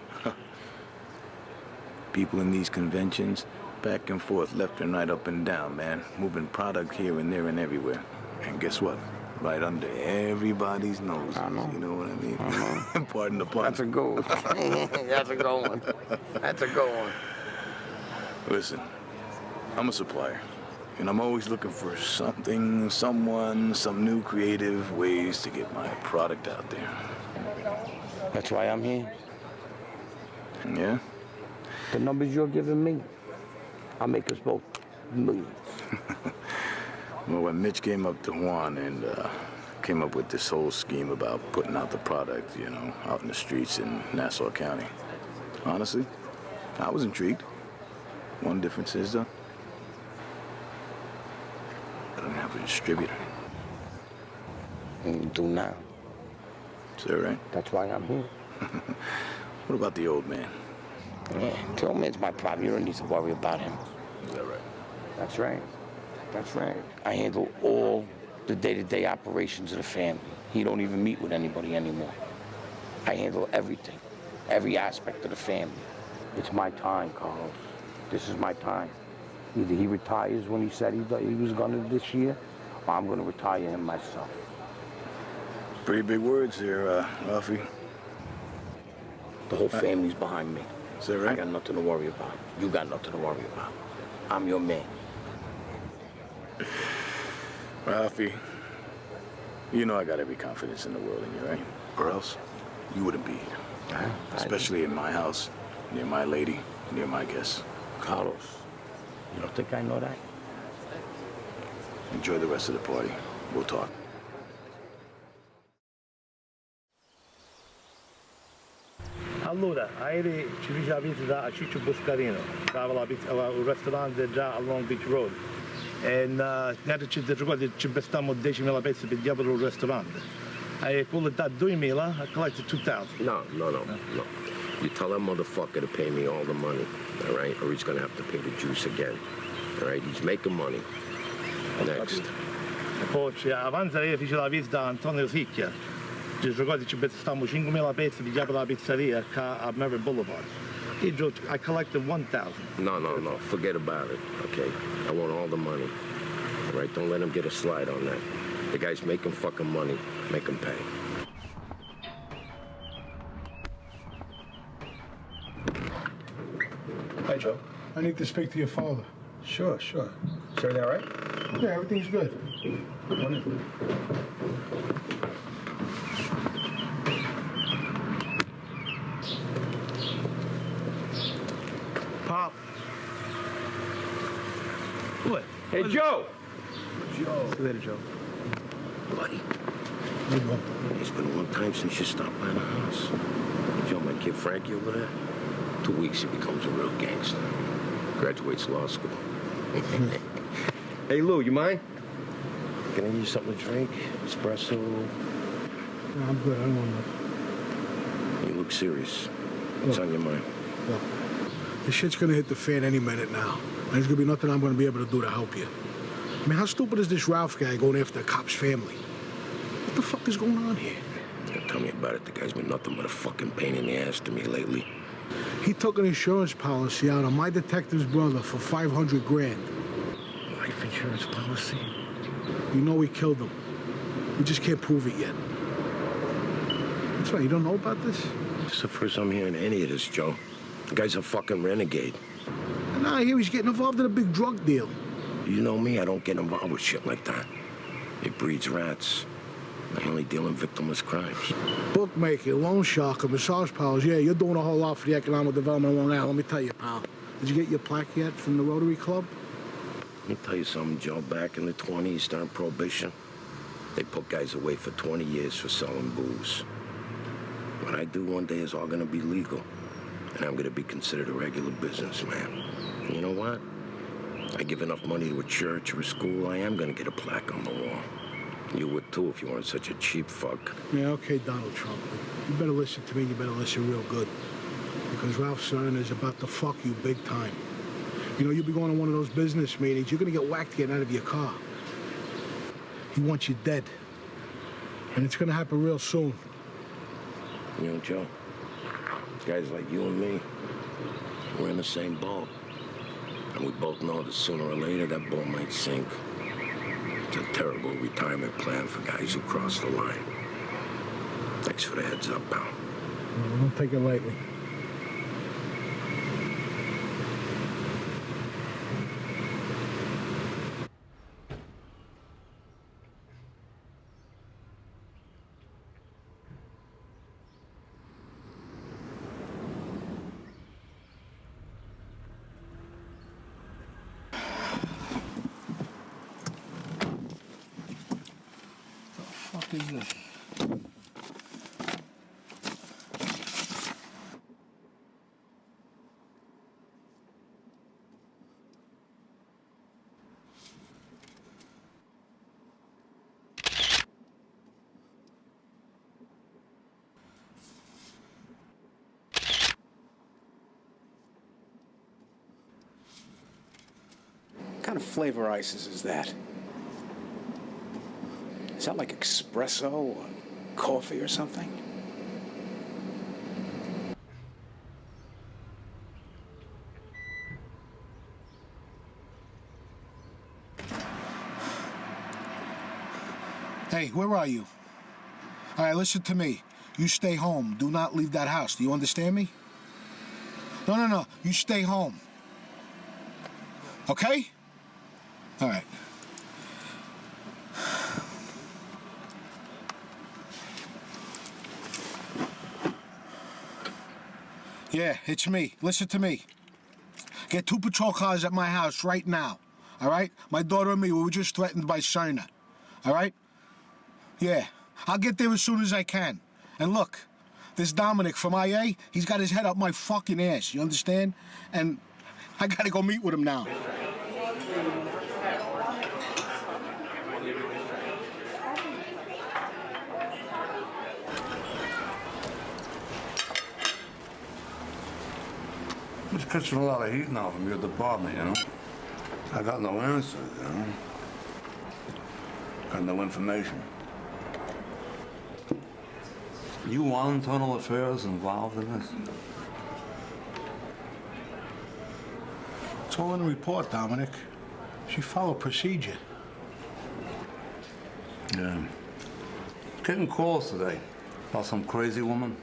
M: people in these conventions, back and forth, left and right, up and down, man. Moving product here and there and everywhere. And guess what? Right under everybody's nose.
R: I know.
M: You know what I mean? Pardon the pun.
R: That's a good one. That's a good one. That's a good one.
M: Listen, I'm a supplier. And I'm always looking for something, someone, some new creative ways to get my product out there.
R: That's why I'm here.
M: Yeah?
R: The numbers you're giving me, I'll make us both millions.
M: Well, when Mitch came up to Juan and came up with this whole scheme about putting out the product, you know, out in the streets in Nassau County, honestly, I was intrigued. One difference is, though, I don't have a distributor.
R: You do now.
M: Is that right?
R: That's why I'm here.
M: What about the old man?
R: Yeah, the old man's my problem. You don't need to worry about him.
M: Is that right?
R: That's right. That's right. I handle all the day-to-day operations of the family. He don't even meet with anybody anymore. I handle everything, every aspect of the family. It's my time, Carlos. This is my time. Either he retires when he said he was gonna this year, or I'm gonna retire him myself.
M: Pretty big words here, Ralphie.
R: The whole family's behind me.
M: Is that right?
R: I got nothing to worry about. You got nothing to worry about. I'm your man.
M: Ralphie, you know I got every confidence in the world in you, right? Or else you wouldn't be here. Especially in my house, near my lady, near my guests.
R: Carlos, you don't think I know that?
M: Enjoy the rest of the party. We'll talk.
L: Allora, ieri ci fece la visita a Ciccio Boscarino, stava un ristorante già a Long Beach Road. E ieri ci ricordi ci bestammo 10.000 pezzi per diavolo il ristorante. I call it that 2,000, I collected 2,000.
R: No. You tell that motherfucker to pay me all the money, all right? Or he's gonna have to pay the juice again, all right? He's making money. Next.
L: Coach, avanza lei fece la vita da Antonio Sicchia. Ci ricordi ci stavamo 5.000 pezzi di diavolo alla pizzeria a Merritt Boulevard. I collected 1,000.
R: No. Forget about it, okay? I want all the money. All right, don't let him get a slide on that. The guy's making fucking money. Make him pay.
E: Hi, Joe. I need to speak to your father.
D: Sure. Is everything all right?
E: Yeah, everything's good.
D: Come in.
L: Pop. What?
R: Hey, Joe!
L: See you later, Joe.
R: Buddy. It's been a long time since you stopped by the house. Joe, my kid Frankie over there, 2 weeks he becomes a real gangster. Graduates law school. Hey, Lou, you mind? Can I give you something to drink? Espresso?
E: No, I'm good. I don't want nothing.
R: You look serious. What's on your mind?
E: Look, this shit's gonna hit the fan any minute now. There's gonna be nothing I'm gonna be able to do to help you. I mean, how stupid is this Ralph guy going after the cop's family? What the fuck is going on here?
R: Yeah, tell me about it. The guy's been nothing but a fucking pain in the ass to me lately.
E: He took an insurance policy out on my detective's brother for $500 grand.
R: Life insurance policy?
E: You know he killed him. We just can't prove it yet. That's right, you don't know about this?
R: This is the first I'm hearing any of this, Joe. The guy's a fucking renegade.
E: And now I hear he's getting involved in a big drug deal.
R: You know me, I don't get involved with shit like that. It breeds rats. I only deal in victimless crimes.
E: Bookmaker, loan shark, massage parlors. Yeah, you're doing a whole lot for the economic development of Long Island. Let me tell you, pal. Did you get your plaque yet from the Rotary Club?
R: Let me tell you something, Joe. Back in the 20s, during Prohibition, they put guys away for 20 years for selling booze. What I do one day is all gonna be legal, and I'm gonna be considered a regular businessman. And you know what? I give enough money to a church or a school, I am gonna get a plaque on the wall. You would too if you weren't such a cheap fuck.
E: Yeah, okay, Donald Trump. You better listen to me, and you better listen real good. Because Ralph Cerner is about to fuck you big time. You know, you'll be going to one of those business meetings, you're gonna get whacked getting out of your car. He wants you dead. And it's gonna happen real soon.
R: You know, Joe, guys like you and me, we're in the same boat. And we both know that sooner or later that boat might sink. It's a terrible retirement plan for guys who cross the line. Thanks for the heads up, pal.
E: Well, don't take it lightly. What is this?
D: What kind of flavor ices is that? Is that like espresso or coffee or something?
E: Hey, where are you? All right, listen to me. You stay home. Do not leave that house. Do you understand me? No. You stay home. Okay? All right. Yeah, it's me. Listen to me. Get 2 patrol cars at my house right now. All right? My daughter and me, we were just threatened by Cerner. All right? Yeah. I'll get there as soon as I can. And look, this Dominic from IA, he's got his head up my fucking ass. You understand? And I gotta go meet with him now.
Q: catching a lot of heat now from your department, you know? I got no answers, you know? Got no information. You want internal affairs involved in this?
E: It's all in the report, Dominic. She followed procedure.
Q: Yeah. Getting calls today about some crazy woman.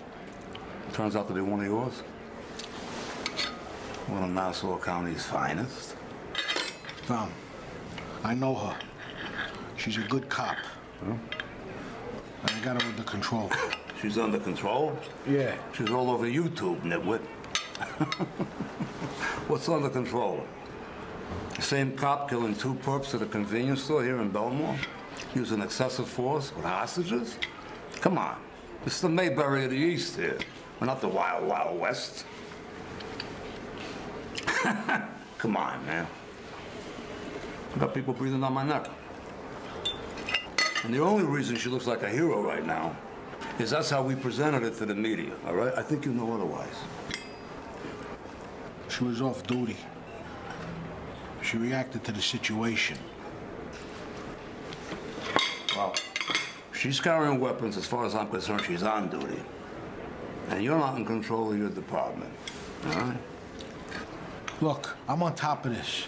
Q: Turns out to be one of yours. One of Nassau County's finest.
E: Dom, I know her. She's a good cop.
Q: Huh?
E: And I got her under control.
Q: She's under control?
E: Yeah.
Q: She's all over YouTube, nitwit. What's under control? The same cop killing 2 perps at a convenience store here in Belmore? Using excessive force with hostages? Come on. This is the Mayberry of the East here. We're not the Wild Wild West. Come on, man. I got people breathing down my neck. And the only reason she looks like a hero right now is that's how we presented it to the media, all right? I think you know otherwise.
E: She was off duty. She reacted to the situation.
Q: Well, she's carrying weapons. As far as I'm concerned, she's on duty. And you're not in control of your department, all right?
E: Look, I'm on top of this,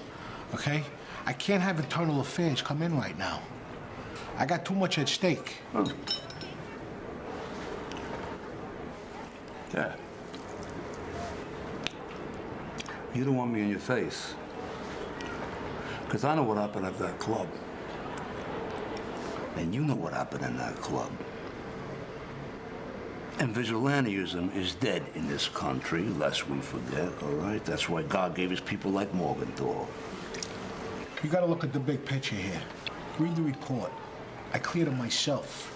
E: okay? I can't have internal affairs come in right now. I got too much at stake.
Q: Oh. Yeah. You don't want me in your face. Because I know what happened at that club. And you know what happened in that club. And vigilantism is dead in this country, lest we forget, all right? That's why God gave us people like Morgenthau.
E: You gotta look at the big picture here. Read the report. I cleared it myself.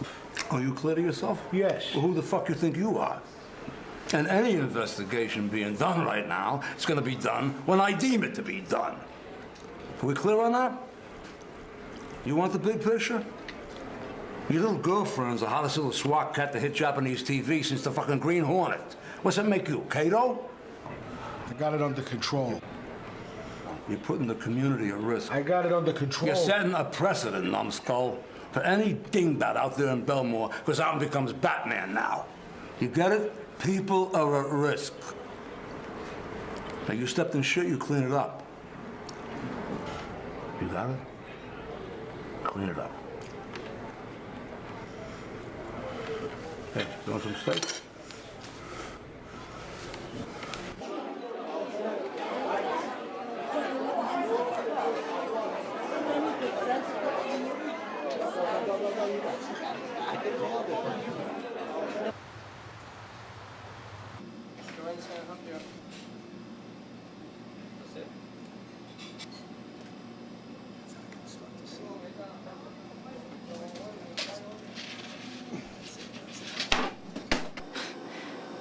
Q: Oh, you cleared it yourself?
E: Yes.
Q: Well, who the fuck you think you are? And any investigation being done right now, it's gonna be done when I deem it to be done. Are we clear on that? You want the big picture? Your little girlfriend's the hottest little SWAT cat to hit Japanese TV since the fucking Green Hornet. What's that make you, Kato?
E: I got it under control.
Q: You're putting the community at risk.
E: I got it under control.
Q: You're setting a precedent, numbskull, for any dingbat out there in Belmore, because Allen becomes Batman now. You get it? People are at risk. Now, you stepped in shit, you clean it up. You got it? Clean it up. Hey, you want some steak?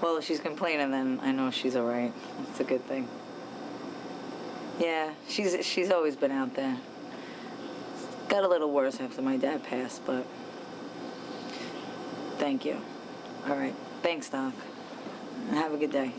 A: Well, if she's complaining, then I know she's all right. It's a good thing. Yeah, she's always been out there. Got a little worse after my dad passed, but thank you. All right. Thanks, Doc. And have a good day.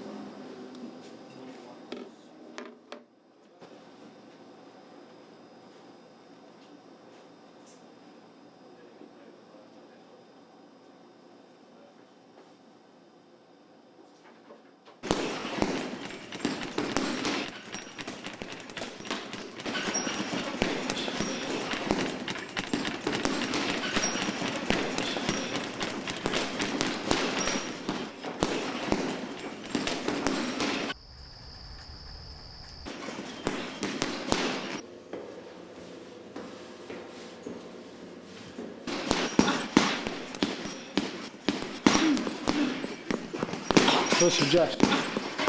E: Listen, Jess,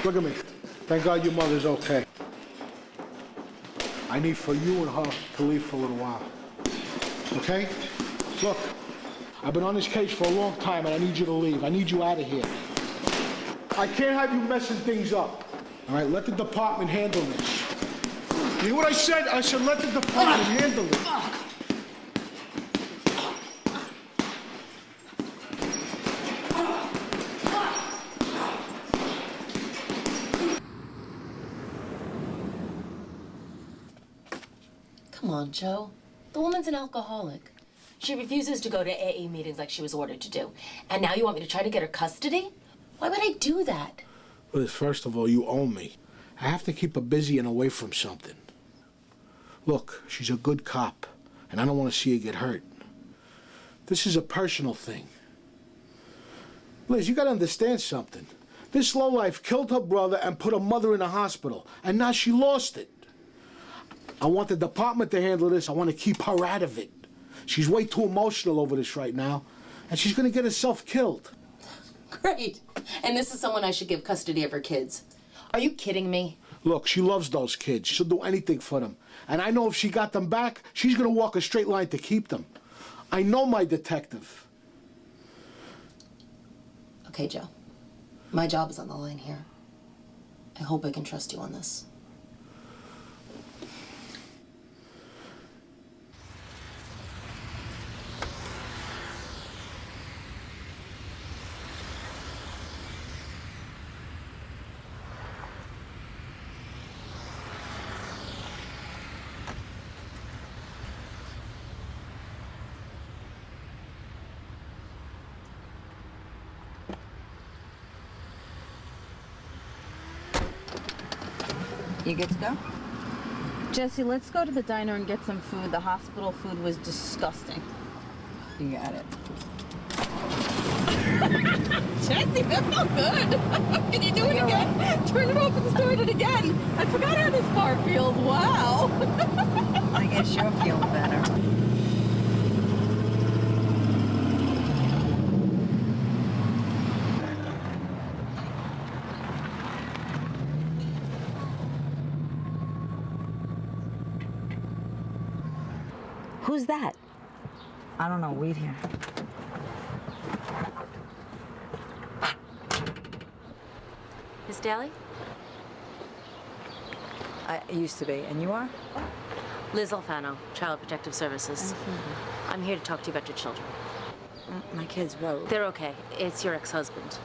E: look at me. Thank God your mother's okay. I need for you and her to leave for a little while. Okay? Look, I've been on this case for a long time and I need you to leave. I need you out of here. I can't have you messing things up. All right, let the department handle this. You hear what I said? I said let the department handle it.
C: on, Joe. The woman's an alcoholic. She refuses to go to AA meetings like she was ordered to do. And now you want me to try to get her custody? Why would I do that?
E: Liz, first of all, you owe me. I have to keep her busy and away from something. Look, she's a good cop, and I don't want to see her get hurt. This is a personal thing. Liz, you gotta understand something. This lowlife killed her brother and put her mother in a hospital, and now she lost it. I want the department to handle this. I want to keep her out of it. She's way too emotional over this right now, and she's gonna get herself killed.
C: Great. And this is someone I should give custody of her kids. Are you kidding me?
E: Look, she loves those kids. She'll do anything for them. And I know if she got them back, she's gonna walk a straight line to keep them. I know my detective.
C: Okay, Joe. My job is on the line here. I hope I can trust you on this.
A: You good to go? Jesse, let's go to the diner and get some food. The hospital food was disgusting. You got it. Jesse, that felt good. Can you do it again? Turn it off and start it again. I forgot how this bar feels. Wow. I guess you'll feel better. Who's that? I don't know. Wait here.
W: Miss Daly?
A: I used to be. And you are?
W: Liz Alfano, Child Protective Services. I'm here to talk to you about your children.
A: My kids, what?
W: They're okay. It's your ex-husband.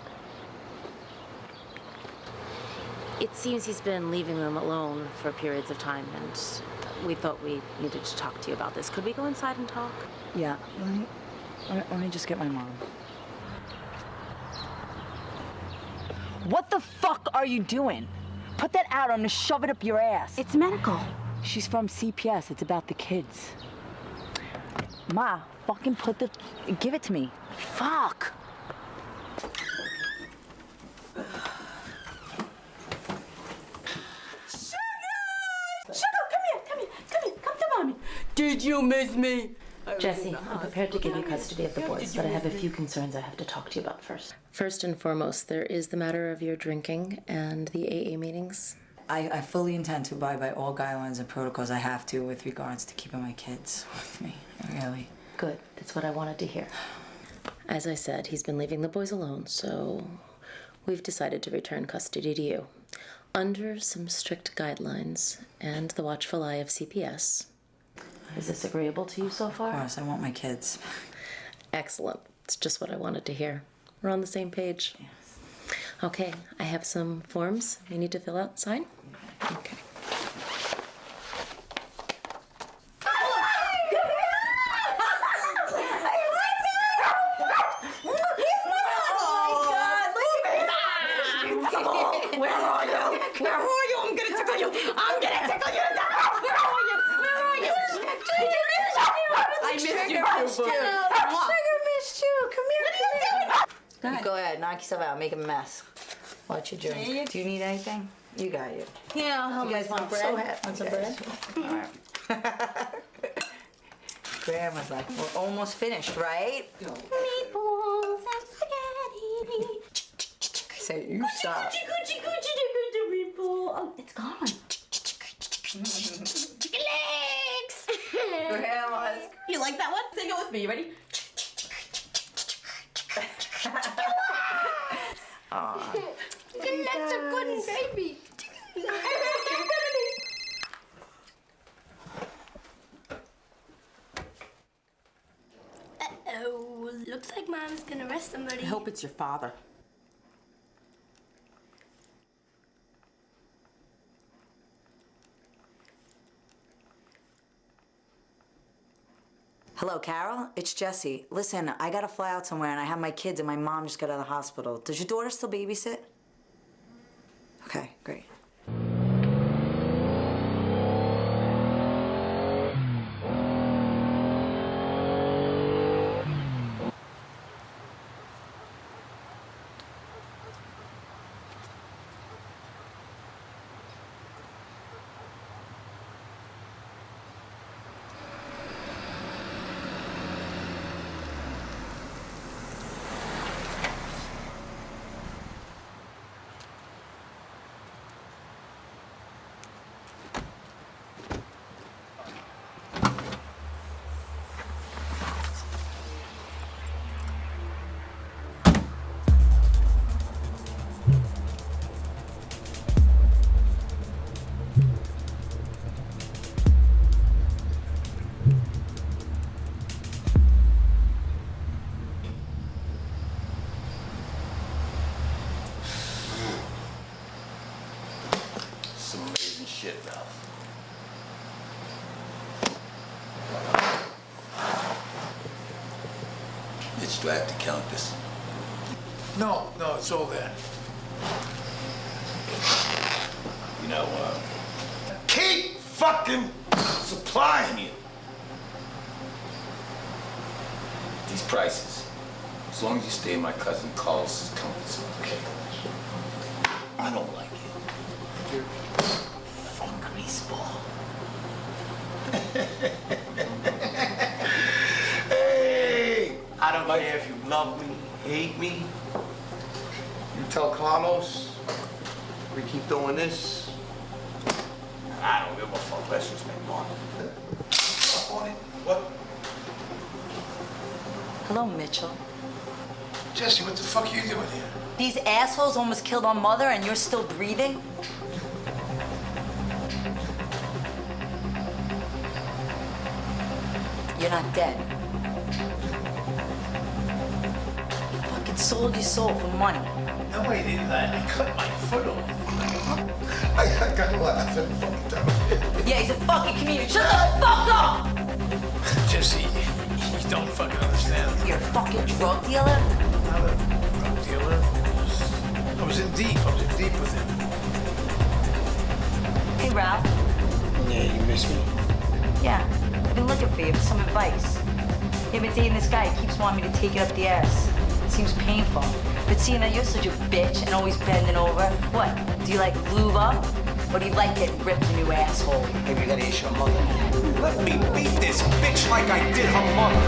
W: It seems he's been leaving them alone for periods of time, and we thought we needed to talk to you about this. Could we go inside and talk?
A: Yeah. Let me just get my mom. What the fuck are you doing? Put that out. I'm gonna shove it up your ass.
W: It's medical.
A: She's from CPS. It's about the kids. Ma, fucking give it to me. Fuck.
C: Did you miss me?
W: Jesse, I'm prepared to give you custody of the boys, but I have a few concerns I have to talk to you about first. First and foremost, there is the matter of your drinking and the AA meetings.
I: I fully intend to abide by all guidelines and protocols I have to with regards to keeping my kids with me, really.
W: Good, that's what I wanted to hear. As I said, he's been leaving the boys alone, so we've decided to return custody to you. Under some strict guidelines and the watchful eye of CPS. Is this agreeable to you so far?
I: Of course, I want my kids.
W: Excellent. It's just what I wanted to hear. We're on the same page.
I: Yes.
W: Okay, I have some forms you need to fill out and sign. Okay.
C: Where are you? Where are you? I'm gonna tickle you. I'm gonna tickle you to death. Where are you? Where are you? I missed you too, boo.
A: Sugar missed you. Come here.
C: What are you doing?
A: You go ahead. Knock yourself out. Make a mess. Watch your drink. Do you need anything? You got it.
C: Yeah, I'll help
A: You guys want bread?
C: so happy.
A: Want some bread? All right. Grandma's like, we're almost finished, right?
C: Meatballs and spaghetti.
A: Say, you stop.
C: Oh, it's gone. Chicken legs.
A: Grandma's.
C: You like that one? Sing it with me. You ready?
A: Aw.
C: Chicken legs are good, baby.
S: Uh-oh, looks like Mom's gonna arrest somebody.
C: I hope it's your father.
I: Hello, Carol? It's Jessie. Listen, I gotta fly out somewhere and I have my kids and my mom just got out of the hospital. Does your daughter still babysit? Okay, great.
R: Some amazing shit, Ralph. Mitch, do I have to count this?
E: No, it's all there.
R: You know, keep fucking supplying you. These prices, as long as you stay in my cousin Carl's comfort zone, okay? I don't like it. Fuck greaseball. Hey! I don't care if you love me, hate me. You tell Carlos we keep doing this. I don't give a fuck. Let's just make money. Up on it. What?
I: Hello, Mitchell.
E: Jesse, what the fuck are you doing here?
I: These assholes almost killed our mother and you're still breathing? You're not dead. You fucking sold your soul for money.
E: No, I didn't. I cut my foot off.
R: I got laughing fucking down.
I: Yeah, he's a fucking comedian. Shut the fuck up!
E: Jesse, you don't fucking understand.
I: You're a fucking drug dealer?
E: Not a drug dealer. I was in deep with him.
I: Hey, Ralph.
O: Yeah, you miss me?
I: Yeah, I've been looking for you for some advice. I've been dating this guy. He keeps wanting me to take it up the ass. It seems painful. But seeing that you're such a bitch and always bending over, what? Do you like lube up? Or do you like getting ripped a new asshole?
O: Maybe you gotta issue a mother.
R: Let me beat this bitch like I did her mother.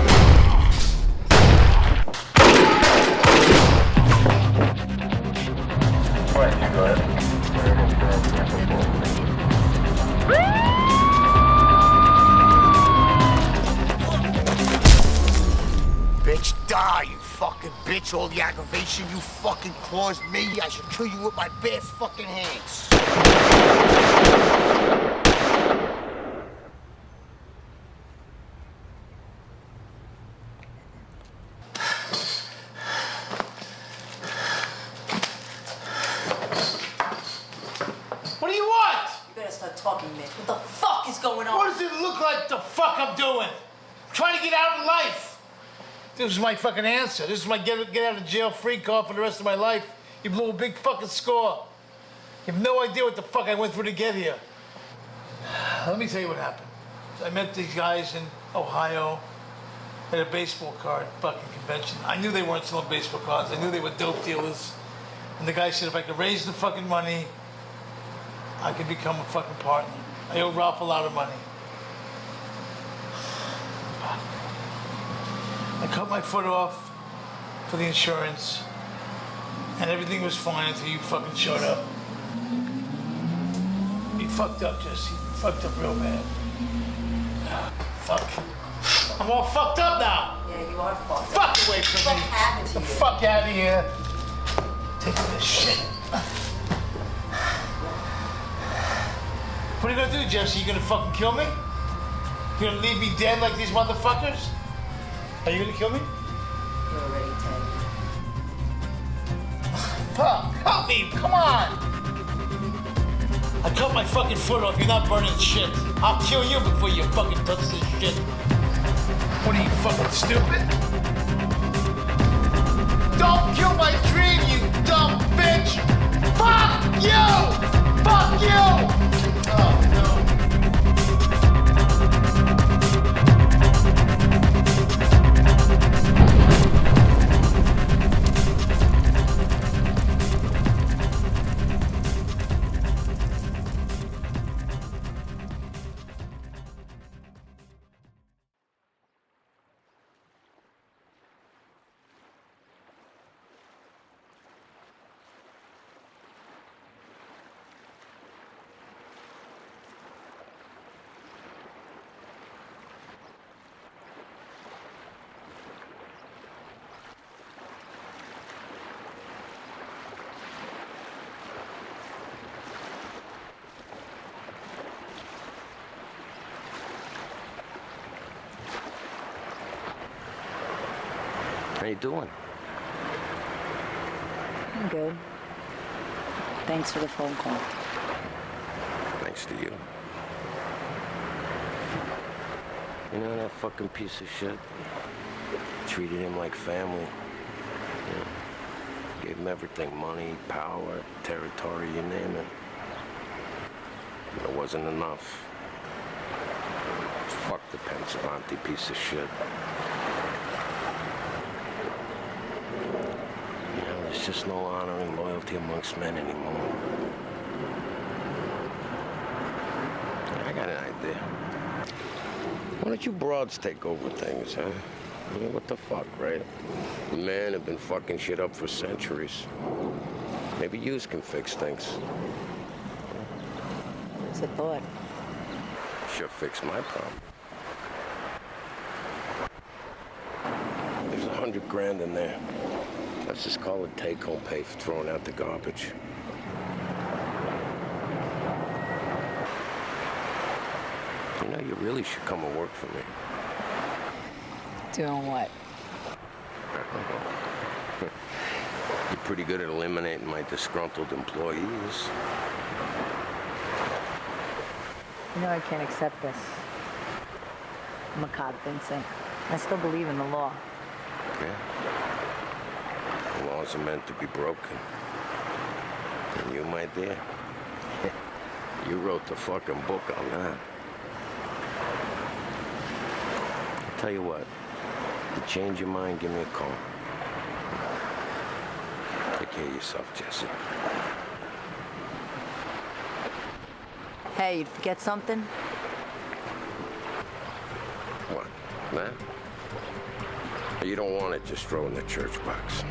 R: Bitch, die, you fucking bitch. All the aggravation you fucking caused me, I should kill you with my bare fucking hands.
E: What do you want?
I: You better start talking, Mitch. What the fuck is going on?
E: What does it look like the fuck I'm doing? I'm trying to get out of life. This is my fucking answer. This is my get out of jail free card for the rest of my life. You blew a big fucking score. You have no idea what the fuck I went through to get here. Let me tell you what happened. I met these guys in Ohio at a baseball card fucking convention. I knew they weren't selling baseball cards. I knew they were dope dealers. And the guy said if I could raise the fucking money, I could become a fucking partner. I owe Ralph a lot of money. I cut my foot off for the insurance, and everything was fine until you fucking showed up. You fucked up, Jesse. You fucked up real bad. Fuck. I'm all fucked up now.
I: Yeah, you are fucked.
E: Fuck away from me. Get the fuck out of here. Take this shit. What are you gonna do, Jesse? You gonna fucking kill me? You gonna leave me dead like these motherfuckers? Are you gonna kill me?
I: You're already dead.
E: Fuck, help me, come on! I cut my fucking foot off, you're not burning shit. I'll kill you before you fucking touch this shit. What are you
G: fucking stupid. Don't kill my dream, you dumb bitch. Fuck you! Fuck you! Oh, no.
R: How you doing?
A: I'm good. Thanks for the phone call.
R: Thanks to you. You know that fucking piece of shit? Treated him like family. You know, gave him everything, money, power, territory, you name it. But it wasn't enough. Fuck the Pensavante piece of shit. There's just no honor and loyalty amongst men anymore. I got an idea. Why don't you broads take over things, huh? I mean, what the fuck, right? Men have been fucking shit up for centuries. Maybe yous can fix things.
A: It's a thought.
R: Sure fix my problem. There's $100 grand in there. Let's just call it take-home pay for throwing out the garbage. You know, you really should come and work for me.
A: Doing what?
R: You're pretty good at eliminating my disgruntled employees.
A: You know I can't accept this. I'm a cop, Vincent. I still believe in the law.
R: Yeah. The laws are meant to be broken. And you, my dear, you wrote the fucking book on that. I'll tell you what, if you change your mind, give me a call. Take care of yourself, Jesse.
A: Hey, you'd forget something?
R: What, that? You don't want it, just throw in the church box.